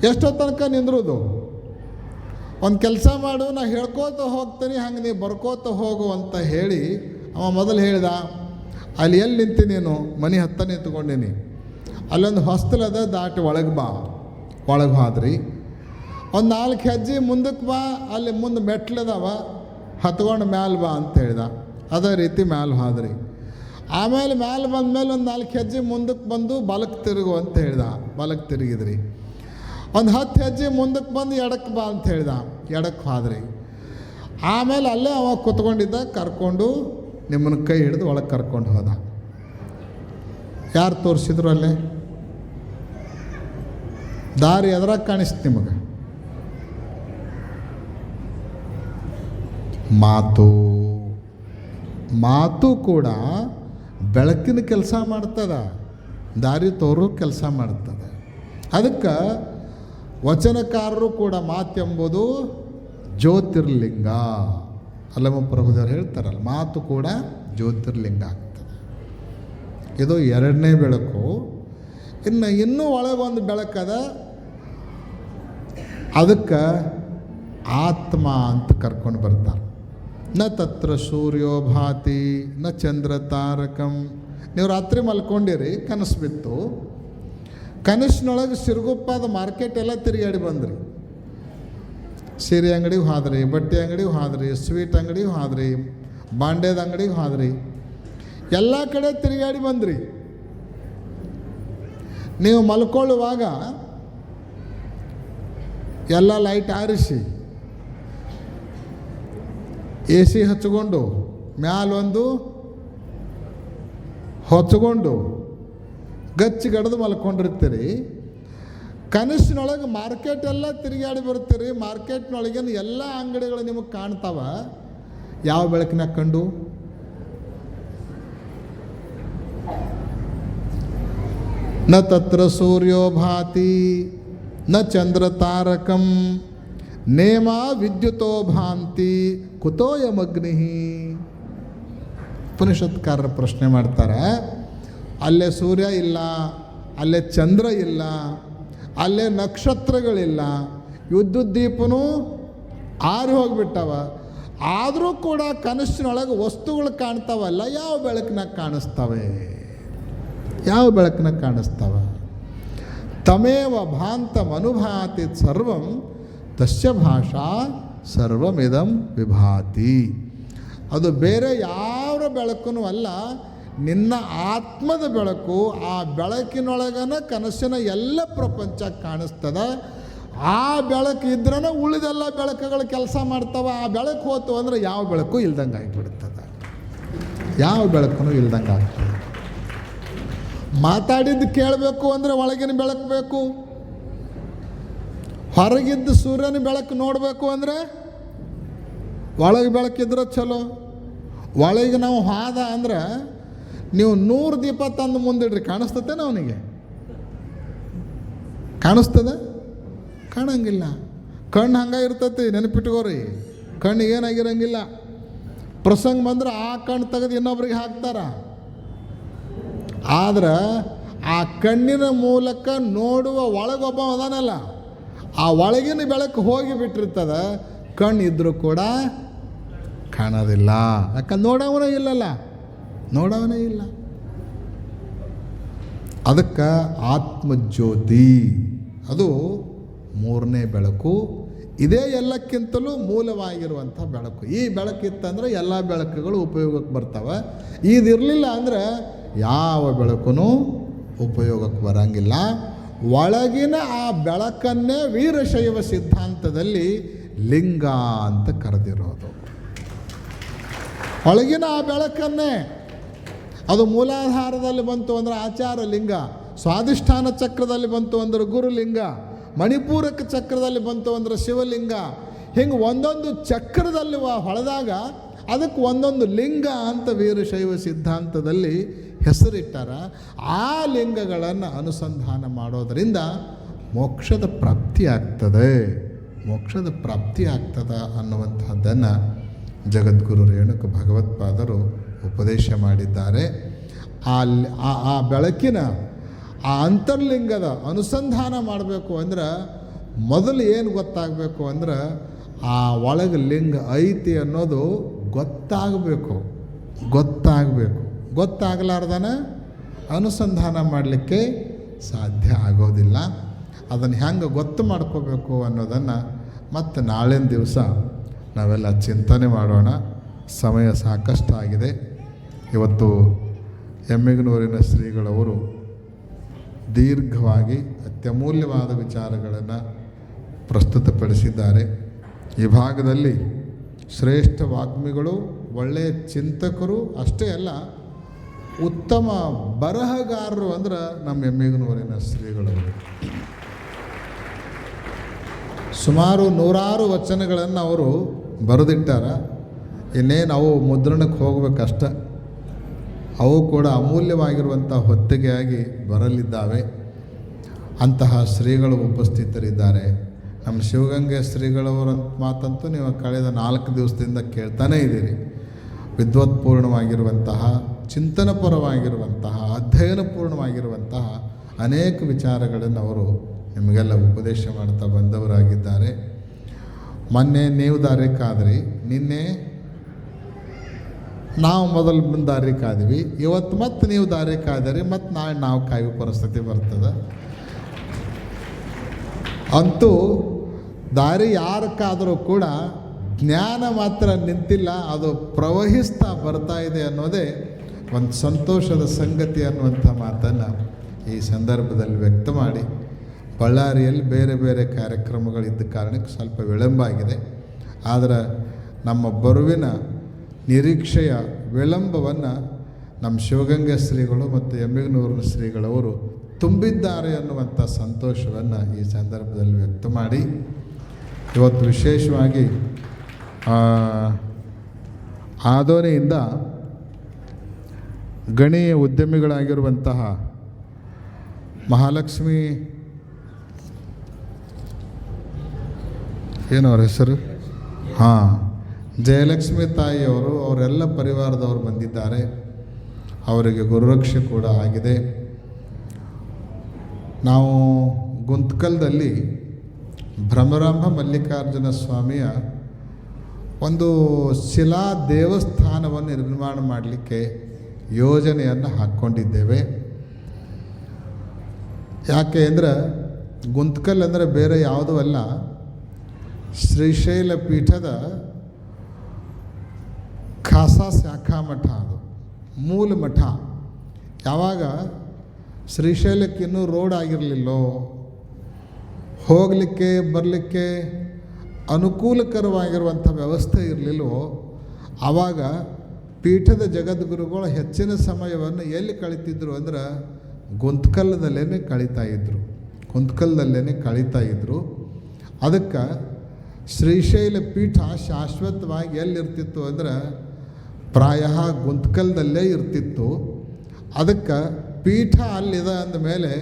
ಎಷ್ಟೋ ತನಕ ನಿಂದ್ರೋದು? ಒಂದು ಕೆಲಸ ಮಾಡು, ನಾ ಹೇಳ್ಕೋತ ಹೋಗ್ತೀನಿ, ಹಂಗೆ ನೀವು ಬರ್ಕೋತ ಹೋಗು ಅಂತ ಹೇಳಿ ಅವ ಮೊದಲು ಹೇಳ್ದ, ಅಲ್ಲಿ ಎಲ್ಲಿ ನಿಂತೀನಿ ನೀನು? ಮನೆ ಹತ್ತ ನಿಂತ್ಕೊಂಡೀನಿ. ಅಲ್ಲೊಂದು ಹೊಸ್ತಲದ, ದಾಟಿ ಒಳಗೆ ಬಾ. ಒಳಗೆ ಹೋದ್ರಿ. ಒಂದು 4 ಹೆಜ್ಜೆ ಮುಂದಕ್ಕೆ ಬಾ, ಅಲ್ಲಿ ಮುಂದೆ ಮೆಟ್ಲದಾವ, ಹತ್ಕೊಂಡು ಮ್ಯಾಲೆ ಬಾ ಅಂತ ಹೇಳ್ದ. ಅದೇ ರೀತಿ ಮ್ಯಾಲೆ ಹೋದ್ರಿ. ಆಮೇಲೆ ಮ್ಯಾಲೆ ಬಂದಮೇಲೆ ಒಂದು 4 ಹೆಜ್ಜೆ ಮುಂದಕ್ಕೆ ಬಂದು ಬಲಕ್ಕೆ ತಿರುಗು ಅಂತ ಹೇಳ್ದ. ಬಲಕ್ಕೆ ತಿರುಗಿದ್ರಿ. ಒಂದು 10 ಹೆಜ್ಜೆ ಮುಂದಕ್ಕೆ ಬಂದು ಎಡಕ್ಕೆ ಬಾ ಅಂತ ಹೇಳ್ದ. ಎಡಕ್ಕೆ ಹೋದ್ರಿ. ಆಮೇಲೆ ಅಲ್ಲೇ ಅವ ಕೂತ್ಕೊಂಡಿದ್ದ, ಕರ್ಕೊಂಡು ನಿಮ್ಮನ್ನು ಕೈ ಹಿಡಿದು ಒಳಗೆ ಕರ್ಕೊಂಡು ಹೋದ. ಯಾರು ತೋರಿಸಿದ್ರು ಅಲ್ಲೇ? ದಾರಿ ಎದ್ರಾಗ ಕಾಣಿಸ್ತು ನಿಮಗೆ? ಮಾತು ಕೂಡ ಬೆಳಕಿನ ಕೆಲಸ ಮಾಡ್ತದ, ದಾರಿ ತೋರೋ ಕೆಲಸ ಮಾಡ್ತದೆ. ಅದಕ್ಕೆ ವಚನಕಾರರು ಕೂಡ ಮಾತೆಂಬುದು ಜ್ಯೋತಿರ್ಲಿಂಗ. ಅಲ್ಲಮ್ಮ ಪ್ರಭುದೇವರು ಹೇಳ್ತಾರಲ್ಲ, ಮಾತು ಕೂಡ ಜ್ಯೋತಿರ್ಲಿಂಗ ಆಗ್ತದೆ. ಇದು 2ನೇ ಬೆಳಕು. ಇನ್ನೂ ಒಳಗೊಂದು ಬೆಳಕದ, ಅದಕ್ಕೆ ಆತ್ಮ ಅಂತ ಕರ್ಕೊಂಡು ಬರ್ತಾರೆ. ನ ತತ್ರ ಸೂರ್ಯೋ ಭಾತಿ ನ ಚಂದ್ರ ತಾರಕಂ. ನೀವು ರಾತ್ರಿ ಮಲ್ಕೊಂಡಿರಿ, ಕನಸು ಬಿತ್ತು. ಕನಸಿನೊಳಗೆ ಸಿರುಗುಪ್ಪದ ಮಾರ್ಕೆಟ್ ಎಲ್ಲ ತಿರುಗಾಡಿ ಬಂದ್ರಿ. ಸೀರೆ ಅಂಗಡಿಗೆ ಹೋದ್ರಿ, ಬಟ್ಟೆ ಅಂಗಡಿಗೆ ಹೋದ್ರಿ, ಸ್ವೀಟ್ ಅಂಗಡಿಗೆ ಹೋದ್ರಿ, ಬಾಂಡೆದ ಅಂಗಡಿಗೆ ಹೋದ್ರಿ, ಎಲ್ಲ ಕಡೆ ತಿರುಗಾಡಿ ಬಂದ್ರಿ. ನೀವು ಮಲ್ಕೊಳ್ಳುವಾಗ ಎಲ್ಲ ಲೈಟ್ ಆರಿಸಿ, AC ಹಚ್ಕೊಂಡು, ಮ್ಯಾಲೊಂದು ಹೊಚ್ಕೊಂಡು ಗಚ್ಚಿಗಡ್ದು ಮಲ್ಕೊಂಡಿರ್ತೀರಿ. ಕನಸಿನೊಳಗೆ ಮಾರ್ಕೆಟ್ ಎಲ್ಲ ತಿರುಗಾಡಿ ಬರ್ತೀರಿ. ಮಾರ್ಕೆಟ್ನೊಳಗಿನ ಎಲ್ಲ ಅಂಗಡಿಗಳು ನಿಮಗೆ ಕಾಣ್ತಾವ. ಯಾವ ಬೆಳಕಿನಾಗ ಕಂಡು? ನ ತತ್ರ ಸೂರ್ಯೋ ಭಾತಿ ನ ಚಂದ್ರ ತಾರಕಂ ನೇಮ ವಿದ್ಯುತೋ ಭಾಂತಿ ಕುತೋಯಮಗ್ನಿ. ಉಪನಿಷತ್ಕಾರರ ಪ್ರಶ್ನೆ ಮಾಡ್ತಾರೆ, ಅಲ್ಲೇ ಸೂರ್ಯ ಇಲ್ಲ, ಅಲ್ಲೇ ಚಂದ್ರ ಇಲ್ಲ, ಅಲ್ಲೇ ನಕ್ಷತ್ರಗಳಿಲ್ಲ, ವಿದ್ಯುತ್ ದೀಪನೂ ಆರಿ ಹೋಗಿಬಿಟ್ಟವ. ಆದರೂ ಕೂಡ ಕನಸಿನೊಳಗೆ ವಸ್ತುಗಳು ಕಾಣ್ತಾವಲ್ಲ, ಯಾವ ಬೆಳಕಿನಾಗ ಕಾಣಿಸ್ತವೆ? ಯಾವ ಬೆಳಕಿನಾಗ ಕಾಣಿಸ್ತವೆ? ತಮೇವ ಭಾಂತಮನುಭಾತಿ ಸರ್ವಂ ತಸ್ಯ ಭಾಷಾ ಸರ್ವಮಿದಂ ವಿಭಾತಿ. ಅದು ಬೇರೆ ಯಾವ ಬೆಳಕೂ ಅಲ್ಲ, ನಿನ್ನ ಆತ್ಮದ ಬೆಳಕು. ಆ ಬೆಳಕಿನೊಳಗನ ಕನಸಿನ ಎಲ್ಲ ಪ್ರಪಂಚ ಕಾಣಿಸ್ತದ. ಆ ಬೆಳಕು ಇದ್ರೇ ಉಳಿದೆಲ್ಲ ಬೆಳಕುಗಳು ಕೆಲಸ ಮಾಡ್ತಾವೆ. ಆ ಬೆಳಕು ಹೋತು ಅಂದರೆ ಯಾವ ಬೆಳಕು ಇಲ್ದಂಗೆ ಆಗಿಬಿಡ್ತದೆ, ಯಾವ ಬೆಳಕು ಇಲ್ದಂಗೆ ಆಗ್ತದೆ. ಮಾತಾಡಿದ್ದು ಕೇಳಬೇಕು ಅಂದರೆ ಒಳಗಿನ ಬೆಳಕು ಬೇಕು. ಹೊರಗಿದ್ದು ಸೂರ್ಯನ ಬೆಳಕು ನೋಡಬೇಕು ಅಂದರೆ ಒಳಗೆ ಬೆಳಕಿದ್ರೆ ಚಲೋ. ಒಳಗೆ ನಾವು ಹಾದ ಅಂದ್ರೆ ನೀವು 100 ದೀಪ ತಂದು ಮುಂದಿಡ್ರಿ, ಕಾಣಿಸ್ತತೇನೆ ಅವನಿಗೆ? ಕಾಣಿಸ್ತದೆ? ಕಾಣಂಗಿಲ್ಲ. ಕಣ್ಣು ಹಂಗೆ ಇರ್ತೈತಿ, ನೆನಪಿಟ್ಕೋರಿ. ಕಣ್ಣಿಗೆ ಏನಾಗಿರಂಗಿಲ್ಲ. ಪ್ರಸಂಗ ಬಂದ್ರೆ ಆ ಕಣ್ಣು ತೆಗೆದು ಇನ್ನೊಬ್ರಿಗೆ ಹಾಕ್ತಾರ. ಆದ್ರೆ ಆ ಕಣ್ಣಿನ ಮೂಲಕ ನೋಡುವ ಒಳಗೊಬ್ಬ ಅದಾನಲ್ಲ, ಆ ಒಳಗಿನ ಬೆಳಕು ಹೋಗಿ ಬಿಟ್ಟಿರ್ತದೆ. ಕಣ್ಣು ಇದ್ರೂ ಕೂಡ ಕಾಣೋದಿಲ್ಲ, ಯಾಕಂದ್ರೆ ನೋಡೋವನೇ ಇಲ್ಲಲ್ಲ, ನೋಡೋವನೇ ಇಲ್ಲ. ಅದಕ್ಕೆ ಆತ್ಮಜ್ಯೋತಿ ಅದು 3ನೇ ಬೆಳಕು. ಇದೇ ಎಲ್ಲಕ್ಕಿಂತಲೂ ಮೂಲವಾಗಿರುವಂಥ ಬೆಳಕು. ಈ ಬೆಳಕಿತ್ತಂದ್ರೆ ಎಲ್ಲ ಬೆಳಕುಗಳು ಉಪಯೋಗಕ್ಕೆ ಬರ್ತವೆ. ಇದಿರಲಿಲ್ಲ ಅಂದರೆ ಯಾವ ಬೆಳಕು ಉಪಯೋಗಕ್ಕೆ ಬರಂಗಿಲ್ಲ. ಒಳಗಿನ ಆ ಬೆಳಕನ್ನೇ ವೀರಶೈವ ಸಿದ್ಧಾಂತದಲ್ಲಿ ಲಿಂಗ ಅಂತ ಕರೆದಿರೋದು. ಒಳಗಿನ ಆ ಬೆಳಕನ್ನೇ, ಅದು ಮೂಲಾಧಾರದಲ್ಲಿ ಬಂತು ಅಂದರೆ ಆಚಾರ ಲಿಂಗ, ಸ್ವಾಧಿಷ್ಠಾನ ಚಕ್ರದಲ್ಲಿ ಬಂತು ಅಂದರೆ ಗುರುಲಿಂಗ, ಮಣಿಪೂರಕ ಚಕ್ರದಲ್ಲಿ ಬಂತು ಅಂದರೆ ಶಿವಲಿಂಗ. ಹಿಂಗೆ ಒಂದೊಂದು ಚಕ್ರದಲ್ಲಿ ಹೊಳೆದಾಗ ಅದಕ್ಕೆ ಒಂದೊಂದು ಲಿಂಗ ಅಂತ ವೀರಶೈವ ಸಿದ್ಧಾಂತದಲ್ಲಿ ಹೆಸರಿಟ್ಟಾರ. ಆ ಲಿಂಗಗಳನ್ನು ಅನುಸಂಧಾನ ಮಾಡೋದರಿಂದ ಮೋಕ್ಷದ ಪ್ರಾಪ್ತಿ ಆಗ್ತದೆ, ಮೋಕ್ಷದ ಪ್ರಾಪ್ತಿ ಆಗ್ತದೆ ಅನ್ನುವಂಥದ್ದನ್ನು ಜಗದ್ಗುರು ರೇಣುಕ ಭಗವತ್ಪಾದರು ಉಪದೇಶ ಮಾಡಿದ್ದಾರೆ. ಆ ಬೆಳಕಿನ ಆ ಅಂತರ್ಲಿಂಗದ ಅನುಸಂಧಾನ ಮಾಡಬೇಕು ಅಂದ್ರೆ ಮೊದಲು ಏನು ಗೊತ್ತಾಗಬೇಕು ಅಂದ್ರೆ ಆ ಒಳಗೆ ಲಿಂಗ ಐತಿ ಅನ್ನೋದು ಗೊತ್ತಾಗಬೇಕು. ಗೊತ್ತಾಗಲಾರ್ದನ ಅನುಸಂಧಾನ ಮಾಡಲಿಕ್ಕೆ ಸಾಧ್ಯ ಆಗೋದಿಲ್ಲ. ಅದನ್ನು ಹೆಂಗೆ ಗೊತ್ತು ಮಾಡ್ಕೋಬೇಕು ಅನ್ನೋದನ್ನು ಮತ್ತು ನಾಳಿನ ದಿವಸ ನಾವೆಲ್ಲ ಚಿಂತನೆ ಮಾಡೋಣ. ಸಮಯ ಸಾಕಷ್ಟು ಆಗಿದೆ. ಇವತ್ತು ಎಮ್ಮಿಗನೂರಿನ ಶ್ರೀಗಳವರು ದೀರ್ಘವಾಗಿ ಅತ್ಯಮೂಲ್ಯವಾದ ವಿಚಾರಗಳನ್ನು ಪ್ರಸ್ತುತಪಡಿಸಿದ್ದಾರೆ. ಈ ಭಾಗದಲ್ಲಿ ಶ್ರೇಷ್ಠ ವಾಗ್ಮಿಗಳು, ಒಳ್ಳೆಯ ಚಿಂತಕರು ಅಷ್ಟೇ ಅಲ್ಲ, ಉತ್ತಮ ಬರಹಗಾರರು ಅಂದ್ರೆ ನಮ್ಮ ಎಮ್ಮಿಗನೂರಿನ ಶ್ರೀಗಳವರು. ಸುಮಾರು 100 ವಚನಗಳನ್ನು ಅವರು ಬರೆದಿಟ್ಟಾರ. ಇನ್ನೇನು ಅವು ಮುದ್ರಣಕ್ಕೆ ಹೋಗ್ಬೇಕಷ್ಟ. ಅವು ಕೂಡ ಅಮೂಲ್ಯವಾಗಿರುವಂಥ ಹೊತ್ತಿಗೆಯಾಗಿ ಬರಲಿದ್ದಾವೆ. ಅಂತಹ ಶ್ರೀಗಳು ಉಪಸ್ಥಿತರಿದ್ದಾರೆ. ನಮ್ಮ ಶಿವಗಂಗೆ ಶ್ರೀಗಳವರ ಮಾತಂತೂ ನೀವು ಕಳೆದ 4 ದಿವಸದಿಂದ ಕೇಳ್ತಾನೇ ಇದ್ದೀರಿ. ವಿದ್ವತ್ಪೂರ್ಣವಾಗಿರುವಂತಹ, ಚಿಂತನಪರವಾಗಿರುವಂತಹ, ಅಧ್ಯಯನಪೂರ್ಣವಾಗಿರುವಂತಹ ಅನೇಕ ವಿಚಾರಗಳನ್ನು ಅವರು ನಿಮಗೆಲ್ಲ ಉಪದೇಶ ಮಾಡ್ತಾ ಬಂದವರಾಗಿದ್ದಾರೆ. ಮೊನ್ನೆ ನೀವು ದಾರಿ ಕಾದ್ರಿ, ನಿನ್ನೆ ನಾವು ಮೊದಲು ದಾರಿ ಕಾದ್ವಿ, ಇವತ್ತು ಮತ್ತೆ ನೀವು ದಾರಿ ಕಾದಿರಿ, ಮತ್ತು ನಾಳೆ ನಾವು ಕಾಯುವ ಪರಿಸ್ಥಿತಿ ಬರ್ತದೆ. ಅಂತೂ ದಾರಿ ಯಾರು ಕಾದರೂ ಕೂಡ ಜ್ಞಾನ ಮಾತ್ರ ನಿಂತಿಲ್ಲ, ಅದು ಪ್ರವಹಿಸ್ತಾ ಬರ್ತಾ ಇದೆ ಅನ್ನೋದೇ ಒಂದು ಸಂತೋಷದ ಸಂಗತಿ ಅನ್ನುವಂಥ ಮಾತನ್ನು ಈ ಸಂದರ್ಭದಲ್ಲಿ ವ್ಯಕ್ತ ಮಾಡಿ, ಬಳ್ಳಾರಿಯಲ್ಲಿ ಬೇರೆ ಬೇರೆ ಕಾರ್ಯಕ್ರಮಗಳಿದ್ದ ಕಾರಣಕ್ಕೆ ಸ್ವಲ್ಪ ವಿಳಂಬ ಆಗಿದೆ. ಆದರೆ ನಮ್ಮ ಬರುವಿನ ನಿರೀಕ್ಷೆಯ ವಿಳಂಬವನ್ನು ನಮ್ಮ ಶಿವಗಂಗೆ ಶ್ರೀಗಳು ಮತ್ತು ಎಮ್ಮಿಗನೂರಿನ ಶ್ರೀಗಳವರು ತುಂಬಿದ್ದಾರೆ ಅನ್ನುವಂಥ ಸಂತೋಷವನ್ನು ಈ ಸಂದರ್ಭದಲ್ಲಿ ವ್ಯಕ್ತ ಮಾಡಿ, ಇವತ್ತು ವಿಶೇಷವಾಗಿ ಆದೋನಿಯಿಂದ ಗಣಿ ಉದ್ಯಮಿಗಳಾಗಿರುವಂತಹ ಮಹಾಲಕ್ಷ್ಮಿ, ಏನು ಅವ್ರ ಹೆಸರು, ಜಯಲಕ್ಷ್ಮಿ ತಾಯಿಯವರು, ಅವರೆಲ್ಲ ಪರಿವಾರದವರು ಬಂದಿದ್ದಾರೆ. ಅವರಿಗೆ ಗುರುರಕ್ಷೆ ಕೂಡ ಆಗಿದೆ. ನಾವು ಗುಂತ್ಕಲ್ದಲ್ಲಿ ಭ್ರಮರಾಂಬ ಮಲ್ಲಿಕಾರ್ಜುನ ಸ್ವಾಮಿಯ ಒಂದು ಶಿಲಾ ದೇವಸ್ಥಾನವನ್ನು ನಿರ್ಮಾಣ ಮಾಡಲಿಕ್ಕೆ ಯೋಜನೆಯನ್ನು ಹಾಕ್ಕೊಂಡಿದ್ದೇವೆ. ಯಾಕೆ ಅಂದರೆ ಗುಂತ್ಕಲ್ ಅಂದರೆ ಬೇರೆ ಯಾವುದೂ ಅಲ್ಲ, ಶ್ರೀಶೈಲ ಪೀಠದ ಖಾಸಾ ಶಾಖಾ ಮಠ, ಅದು ಮೂಲ ಮಠ. ಯಾವಾಗ ಶ್ರೀಶೈಲಕ್ಕೆ ಇನ್ನೂ ರೋಡ್ ಆಗಿರಲಿಲ್ಲೋ, ಹೋಗಲಿಕ್ಕೆ ಬರಲಿಕ್ಕೆ ಅನುಕೂಲಕರವಾಗಿರುವಂಥ ವ್ಯವಸ್ಥೆ ಇರಲಿಲ್ಲವೋ ಆವಾಗ ಪೀಠದ ಜಗದ್ಗುರುಗಳು ಹೆಚ್ಚಿನ ಸಮಯವನ್ನು ಎಲ್ಲಿ ಕಳೀತಿದ್ರು ಅಂದ್ರೆ ಗುಂತ್ಕಲ್ಲದಲ್ಲೇ ಕಳೀತಾಯಿದ್ರು. ಅದಕ್ಕೆ ಶ್ರೀಶೈಲ ಪೀಠ ಶಾಶ್ವತವಾಗಿ ಎಲ್ಲಿರ್ತಿತ್ತು ಅಂದ್ರೆ ಪ್ರಾಯ ಗುಂತ್ಕಲ್ದಲ್ಲೇ ಇರ್ತಿತ್ತು. ಅದಕ್ಕೆ ಪೀಠ ಅಲ್ಲಿದೆ ಅಂದಮೇಲೆ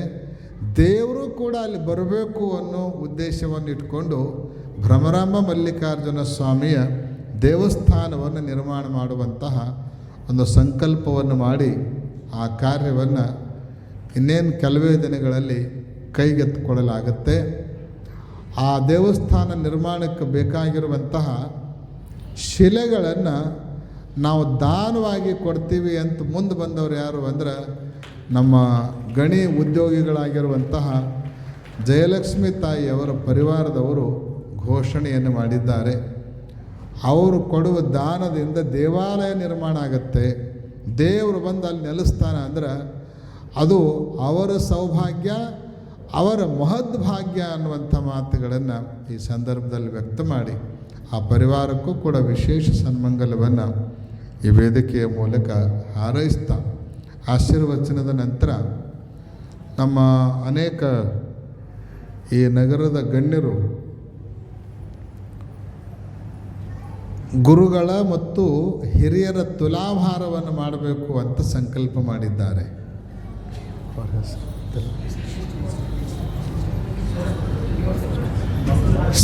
ದೇವರು ಕೂಡ ಅಲ್ಲಿ ಬರಬೇಕು ಅನ್ನೋ ಉದ್ದೇಶವನ್ನು ಇಟ್ಕೊಂಡು ಭ್ರಮರಾಂಬ ಮಲ್ಲಿಕಾರ್ಜುನ ಸ್ವಾಮಿಯ ದೇವಸ್ಥಾನವನ್ನು ನಿರ್ಮಾಣ ಮಾಡುವಂತಹ ಒಂದು ಸಂಕಲ್ಪವನ್ನು ಮಾಡಿ ಆ ಕಾರ್ಯವನ್ನು ಇನ್ನೇನು ಕೆಲವೇ ದಿನಗಳಲ್ಲಿ ಕೈಗೆತ್ತಿಕೊಳ್ಳಲಾಗುತ್ತೆ. ಆ ದೇವಸ್ಥಾನ ನಿರ್ಮಾಣಕ್ಕೆ ಬೇಕಾಗಿರುವಂತಹ ಶಿಲೆಗಳನ್ನು ನಾವು ದಾನವಾಗಿ ಕೊಡ್ತೀವಿ ಅಂತ ಮುಂದೆ ಬಂದವರು ಯಾರು ಅಂದ್ರೆ ನಮ್ಮ ಗಣಿ ಉದ್ಯೋಗಿಗಳಾಗಿರುವಂತಹ ಜಯಲಕ್ಷ್ಮಿ ತಾಯಿಯವರ ಪರಿವಾರದವರು ಘೋಷಣೆಯನ್ನು ಮಾಡಿದ್ದಾರೆ. ಅವರು ಕೊಡುವ ದಾನದಿಂದ ದೇವಾಲಯ ನಿರ್ಮಾಣ ಆಗುತ್ತೆ. ದೇವರು ಬಂದು ಅಲ್ಲಿ ನೆಲೆಸ್ತಾನೆ ಅಂದ್ರೆ ಅದು ಅವರ ಸೌಭಾಗ್ಯ, ಅವರ ಮಹದ್ಭಾಗ್ಯ ಅನ್ನುವಂಥ ಮಾತುಗಳನ್ನು ಈ ಸಂದರ್ಭದಲ್ಲಿ ವ್ಯಕ್ತ ಮಾಡಿ ಆ ಪರಿವಾರಕ್ಕೂ ಕೂಡ ವಿಶೇಷ ಸನ್ಮಂಗಲವನ್ನು ಈ ವೇದಿಕೆಯ ಮೂಲಕ ಹಾರೈಸ್ತಾ ಆಶೀರ್ವಚನದ ನಂತರ ನಮ್ಮ ಅನೇಕ ಈ ನಗರದ ಗಣ್ಯರು ಗುರುಗಳ ಮತ್ತು ಹಿರಿಯರ ತುಲಾಭಾರವನ್ನು ಮಾಡಬೇಕು ಅಂತ ಸಂಕಲ್ಪ ಮಾಡಿದ್ದಾರೆ.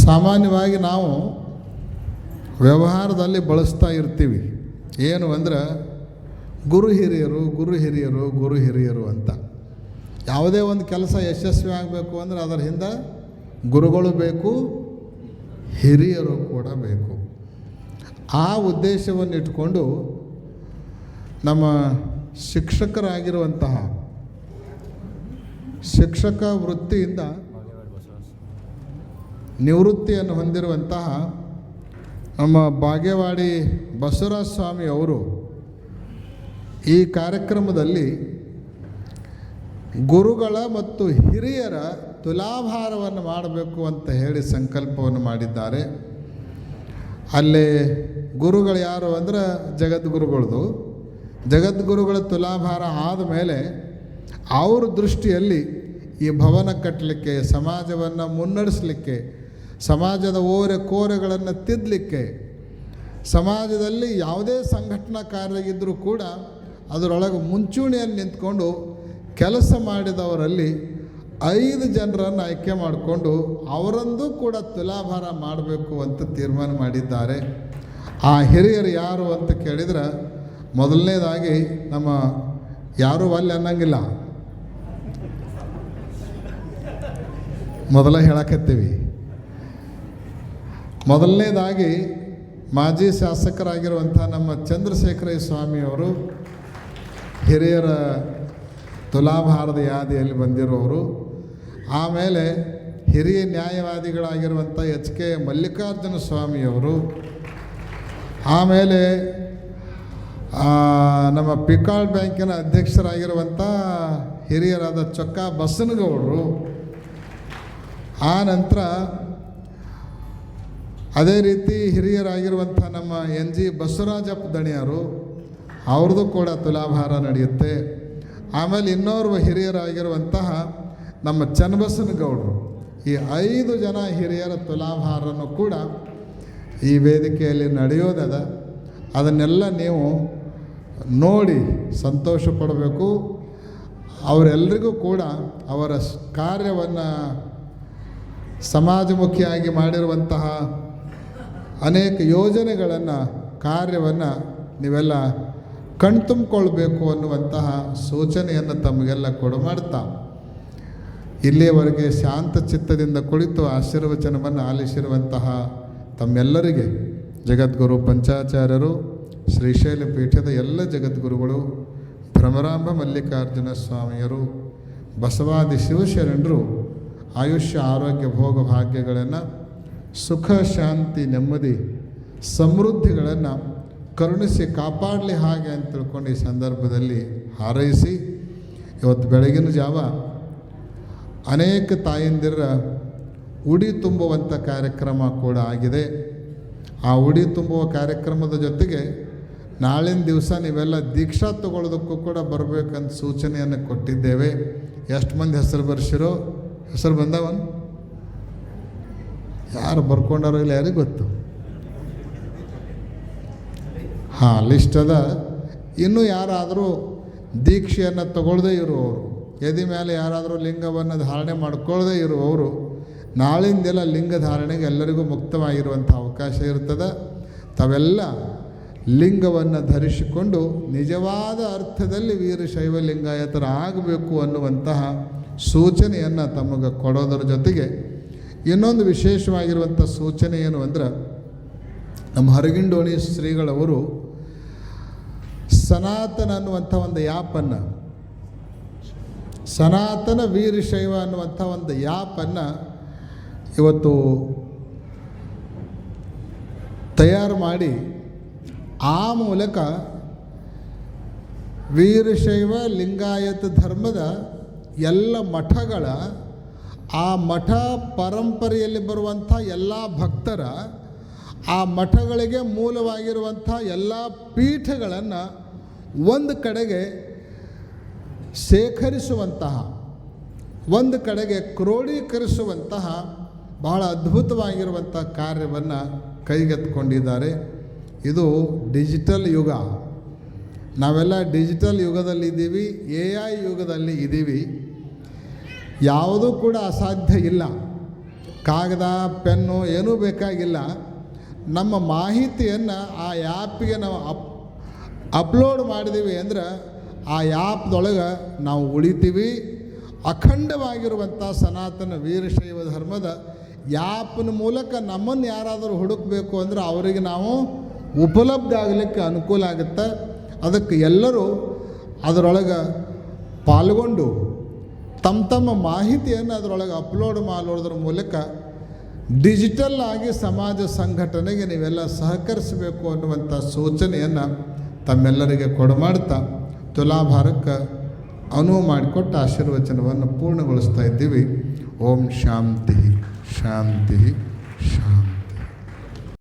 ಸಾಮಾನ್ಯವಾಗಿ ನಾವು ವ್ಯವಹಾರದಲ್ಲಿ ಬಳಸ್ತಾ ಇರ್ತೀವಿ ಏನು ಅಂದ್ರೆ ಗುರು ಹಿರಿಯರು ಅಂತ. ಯಾವುದೇ ಒಂದು ಕೆಲಸ ಯಶಸ್ವಿ ಆಗಬೇಕು ಅಂದರೆ ಅದರ ಹಿಂದೆ ಗುರುಗಳು ಬೇಕು, ಹಿರಿಯರು ಕೂಡ ಬೇಕು. ಆ ಉದ್ದೇಶವನ್ನು ಇಟ್ಕೊಂಡು ನಮ್ಮ ಶಿಕ್ಷಕರಾಗಿರುವಂತಹ ಶಿಕ್ಷಕ ವೃತ್ತಿಯಿಂದ ನಿವೃತ್ತಿಯನ್ನು ಹೊಂದಿರುವಂತಹ ನಮ್ಮ ಬಾಗೇವಾಡಿ ಬಸವರಾಜ ಸ್ವಾಮಿ ಅವರು ಈ ಕಾರ್ಯಕ್ರಮದಲ್ಲಿ ಗುರುಗಳ ಮತ್ತು ಹಿರಿಯರ ತುಲಾಭಾರವನ್ನು ಮಾಡಬೇಕು ಅಂತ ಹೇಳಿ ಸಂಕಲ್ಪವನ್ನು ಮಾಡಿದ್ದಾರೆ. ಅಲ್ಲೇ ಗುರುಗಳು ಯಾರು ಅಂದ್ರೆ ಜಗದ್ಗುರುಗಳ ತುಲಾಭಾರ ಆದಮೇಲೆ ಅವ್ರ ದೃಷ್ಟಿಯಲ್ಲಿ ಈ ಭವನ ಕಟ್ಟಲಿಕ್ಕೆ, ಸಮಾಜವನ್ನು ಮುನ್ನಡೆಸಲಿಕ್ಕೆ, ಸಮಾಜದ ಓರೆ ಕೋರೆಗಳನ್ನು ತಿದ್ದಲಿಕ್ಕೆ, ಸಮಾಜದಲ್ಲಿ ಯಾವುದೇ ಸಂಘಟನಾ ಕಾರ್ಯ ಇದ್ದರೂ ಕೂಡ ಅದರೊಳಗೆ ಮುಂಚೂಣಿಯಲ್ಲಿ ನಿಂತ್ಕೊಂಡು ಕೆಲಸ ಮಾಡಿದವರಲ್ಲಿ 5 ಜನರನ್ನು ಆಯ್ಕೆ ಮಾಡಿಕೊಂಡು ಅವರಂದು ಕೂಡ ತುಲಾಭಾರ ಮಾಡಬೇಕು ಅಂತ ತೀರ್ಮಾನ ಮಾಡಿದ್ದಾರೆ. ಆ ಹಿರಿಯರು ಯಾರು ಅಂತ ಕೇಳಿದ್ರೆ ಮೊದಲನೇದಾಗಿ ನಮ್ಮ ಯಾರೂ ಅಲ್ಲಿ ಅನ್ನಂಗಿಲ್ಲ, ಹೇಳಕತ್ತೀವಿ. ಮೊದಲನೇದಾಗಿ ಮಾಜಿ ಶಾಸಕರಾಗಿರುವಂಥ ನಮ್ಮ ಚಂದ್ರಶೇಖರಯ್ಯ ಸ್ವಾಮಿಯವರು ಹಿರಿಯರ ತುಲಾಭಾರದ ಯಾದಿಯಲ್ಲಿ ಬಂದಿರುವವರು. ಆಮೇಲೆ ಹಿರಿಯ ನ್ಯಾಯವಾದಿಗಳಾಗಿರುವಂಥ HK ಮಲ್ಲಿಕಾರ್ಜುನ ಸ್ವಾಮಿಯವರು. ಆಮೇಲೆ ನಮ್ಮ ಪಿಕಾಳ್ ಬ್ಯಾಂಕಿನ ಅಧ್ಯಕ್ಷರಾಗಿರುವಂಥ ಹಿರಿಯರಾದ ಚೊಕ್ಕ ಬಸನಗೌಡರು. ಆ ನಂತರ ಅದೇ ರೀತಿ ಹಿರಿಯರಾಗಿರುವಂಥ ನಮ್ಮ NG ಬಸವರಾಜಪ್ಪ ದಣಿಯರು, ಅವ್ರದ್ದು ಕೂಡ ತುಲಾಭಾರ ನಡೆಯುತ್ತೆ. ಆಮೇಲೆ ಇನ್ನೋರ್ವ ಹಿರಿಯರಾಗಿರುವಂತಹ ನಮ್ಮ ಚನ್ನಬಸನಗೌಡರು. ಈ 5 ಜನ ಹಿರಿಯರ ತುಲಾಭಾರನೂ ಕೂಡ ಈ ವೇದಿಕೆಯಲ್ಲಿ ನಡೆಯೋದದ. ಅದನ್ನೆಲ್ಲ ನೀವು ನೋಡಿ ಸಂತೋಷ ಪಡಬೇಕು. ಅವರೆಲ್ಲರಿಗೂ ಕೂಡ ಅವರ ಕಾರ್ಯವನ್ನು ಸಮಾಜಮುಖಿಯಾಗಿ ಮಾಡಿರುವಂತಹ ಅನೇಕ ಯೋಜನೆಗಳನ್ನು, ಕಾರ್ಯವನ್ನು ನೀವೆಲ್ಲ ಕಣ್ತುಂಬಿಕೊಳ್ಬೇಕು ಅನ್ನುವಂತಹ ಸೂಚನೆಯನ್ನು ತಮಗೆಲ್ಲ ಕೊಡುಮಾಡ್ತಾ ಇಲ್ಲಿಯವರೆಗೆ ಶಾಂತ ಚಿತ್ತದಿಂದ ಕುಳಿತು ಆಶೀರ್ವಚನವನ್ನು ಆಲಿಸಿರುವಂತಹ ತಮ್ಮೆಲ್ಲರಿಗೆ ಜಗದ್ಗುರು ಪಂಚಾಚಾರ್ಯರು, ಶ್ರೀಶೈಲ ಪೀಠದ ಎಲ್ಲ ಜಗದ್ಗುರುಗಳು, ಭ್ರಮರಾಂಬ ಮಲ್ಲಿಕಾರ್ಜುನ ಸ್ವಾಮಿಯರು, ಬಸವಾದಿ ಶಿವಶರಣರು ಆಯುಷ್ಯ ಆರೋಗ್ಯ ಭೋಗ ಭಾಗ್ಯಗಳನ್ನು, ಸುಖ ಶಾಂತಿ ನೆಮ್ಮದಿ ಸಮೃದ್ಧಿಗಳನ್ನು ಕರುಣಿಸಿ ಕಾಪಾಡಲಿ ಹಾಗೆ ಅಂತ ತಿಳ್ಕೊಂಡು ಈ ಸಂದರ್ಭದಲ್ಲಿ ಹಾರೈಸಿ, ಇವತ್ತು ಬೆಳಗಿನ ಜಾವ ಅನೇಕ ತಾಯಂದಿರ ಉಡಿ ತುಂಬುವಂಥ ಕಾರ್ಯಕ್ರಮ ಕೂಡ ಆಗಿದೆ. ಆ ಉಡಿ ತುಂಬುವ ಕಾರ್ಯಕ್ರಮದ ಜೊತೆಗೆ ನಾಳಿನ ದಿವಸ ನೀವೆಲ್ಲ ದೀಕ್ಷಾ ತಗೊಳ್ಳೋದಕ್ಕೂ ಕೂಡ ಬರಬೇಕಂತ ಸೂಚನೆಯನ್ನು ಕೊಟ್ಟಿದ್ದೇವೆ. ಎಷ್ಟು ಮಂದಿ ಹೆಸರು ಬರ್ಸಿರೋ? ಹೆಸರು ಬಂದವನು ಯಾರು ಬರ್ಕೊಂಡಾರೋ ಇಲ್ಲ ಯಾರಿಗೆ ಗೊತ್ತು. ಹಾಂ, ಲಿಸ್ಟ್ ಅದ. ಇನ್ನೂ ಯಾರಾದರೂ ದೀಕ್ಷೆಯನ್ನು ತಗೊಳ್ಳದೇ ಇರುವವರು, ಎದೆ ಮೇಲೆ ಯಾರಾದರೂ ಲಿಂಗವನ್ನು ಧಾರಣೆ ಮಾಡ್ಕೊಳ್ಳದೇ ಇರುವವರು, ನಾಳಿಂದೆಲ್ಲ ಲಿಂಗ ಧಾರಣೆಗೆ ಎಲ್ಲರಿಗೂ ಮುಕ್ತವಾಗಿರುವಂಥ ಅವಕಾಶ ಇರ್ತದೆ. ತಾವೆಲ್ಲ ಲಿಂಗವನ್ನು ಧರಿಸಿಕೊಂಡು ನಿಜವಾದ ಅರ್ಥದಲ್ಲಿ ವೀರಶೈವ ಲಿಂಗಾಯತರ ಆಗಬೇಕು ಅನ್ನುವಂತಹ ಸೂಚನೆಯನ್ನು ತಮಗೆ ಕೊಡೋದರ ಜೊತೆಗೆ ಇನ್ನೊಂದು ವಿಶೇಷವಾಗಿರುವಂಥ ಸೂಚನೆ ಏನು ಅಂದ್ರೆ, ನಮ್ಮ ಹರಗಿಂಡೋಣಿ ಶ್ರೀಗಳವರು ಸನಾತನ ಅನ್ನುವಂಥ ಒಂದು ಯಾಪನ್ನು, ಸನಾತನ ವೀರಶೈವ ಅನ್ನುವಂಥ ಒಂದು ಯಾಪನ್ನು ಇವತ್ತು ತಯಾರು ಮಾಡಿ ಆ ಮೂಲಕ ವೀರಶೈವ ಲಿಂಗಾಯತ ಧರ್ಮದ ಎಲ್ಲ ಮಠಗಳ, ಆ ಮಠ ಪರಂಪರೆಯಲ್ಲಿ ಬರುವಂಥ ಎಲ್ಲ ಭಕ್ತರ, ಆ ಮಠಗಳಿಗೆ ಮೂಲವಾಗಿರುವಂಥ ಎಲ್ಲ ಪೀಠಗಳನ್ನು ಒಂದು ಕಡೆಗೆ ಶೇಖರಿಸುವಂತಹ, ಒಂದು ಕಡೆಗೆ ಕ್ರೋಢೀಕರಿಸುವಂತಹ ಬಹಳ ಅದ್ಭುತವಾಗಿರುವಂಥ ಕಾರ್ಯವನ್ನು ಕೈಗೆತ್ತಿಕೊಂಡಿದ್ದಾರೆ. ಇದು ಡಿಜಿಟಲ್ ಯುಗ. ನಾವೆಲ್ಲ ಡಿಜಿಟಲ್ ಯುಗದಲ್ಲಿದ್ದೀವಿ, AI ಯುಗದಲ್ಲಿ ಇದ್ದೀವಿ. ಯಾವುದೂ ಕೂಡ ಅಸಾಧ್ಯ ಇಲ್ಲ. ಕಾಗದ ಪೆನ್ನು ಏನೂ ಬೇಕಾಗಿಲ್ಲ. ನಮ್ಮ ಮಾಹಿತಿಯನ್ನು ಆ ಆ್ಯಪಿಗೆ ನಾವು ಅಪ್ಲೋಡ್ ಮಾಡಿದ್ದೀವಿ ಅಂದ್ರೆ ಆ ಆ್ಯಪ್ದೊಳಗೆ ನಾವು ಉಳಿತೀವಿ. ಅಖಂಡವಾಗಿರುವಂಥ ಸನಾತನ ವೀರಶೈವ ಧರ್ಮದ ಆ್ಯಪ್ನ ಮೂಲಕ ನಮ್ಮನ್ನು ಯಾರಾದರೂ ಹುಡುಕಬೇಕು ಅಂದ್ರೆ ಅವರಿಗೆ ನಾವು ಉಪಲಬ್ಧ ಆಗಲಿಕ್ಕೆ ಅನುಕೂಲ ಆಗುತ್ತೆ. ಅದಕ್ಕೆ ಎಲ್ಲರೂ ಅದರೊಳಗೆ ಪಾಲ್ಗೊಂಡು ತಮ್ಮ ಮಾಹಿತಿಯನ್ನು ಅದರೊಳಗೆ ಅಪ್ಲೋಡ್ ಮಾಡೋದ್ರ ಮೂಲಕ ಡಿಜಿಟಲ್ ಆಗಿ ಸಮಾಜ ಸಂಘಟನೆಗೆ ನೀವೆಲ್ಲ ಸಹಕರಿಸಬೇಕು ಅನ್ನುವಂಥ ಸೂಚನೆಯನ್ನು ತಮ್ಮೆಲ್ಲರಿಗೆ ಕೊಡಮಾಡ್ತಾ ತುಲಾಭಾರಕ್ಕೆ ಅನುವು ಮಾಡಿಕೊಟ್ಟು ಆಶೀರ್ವಚನವನ್ನು ಪೂರ್ಣಗೊಳಿಸ್ತಾ ಇದ್ದೀವಿ. ಓಂ ಶಾಂತಿ ಶಾಂತಿ ಶಾಂತಿ.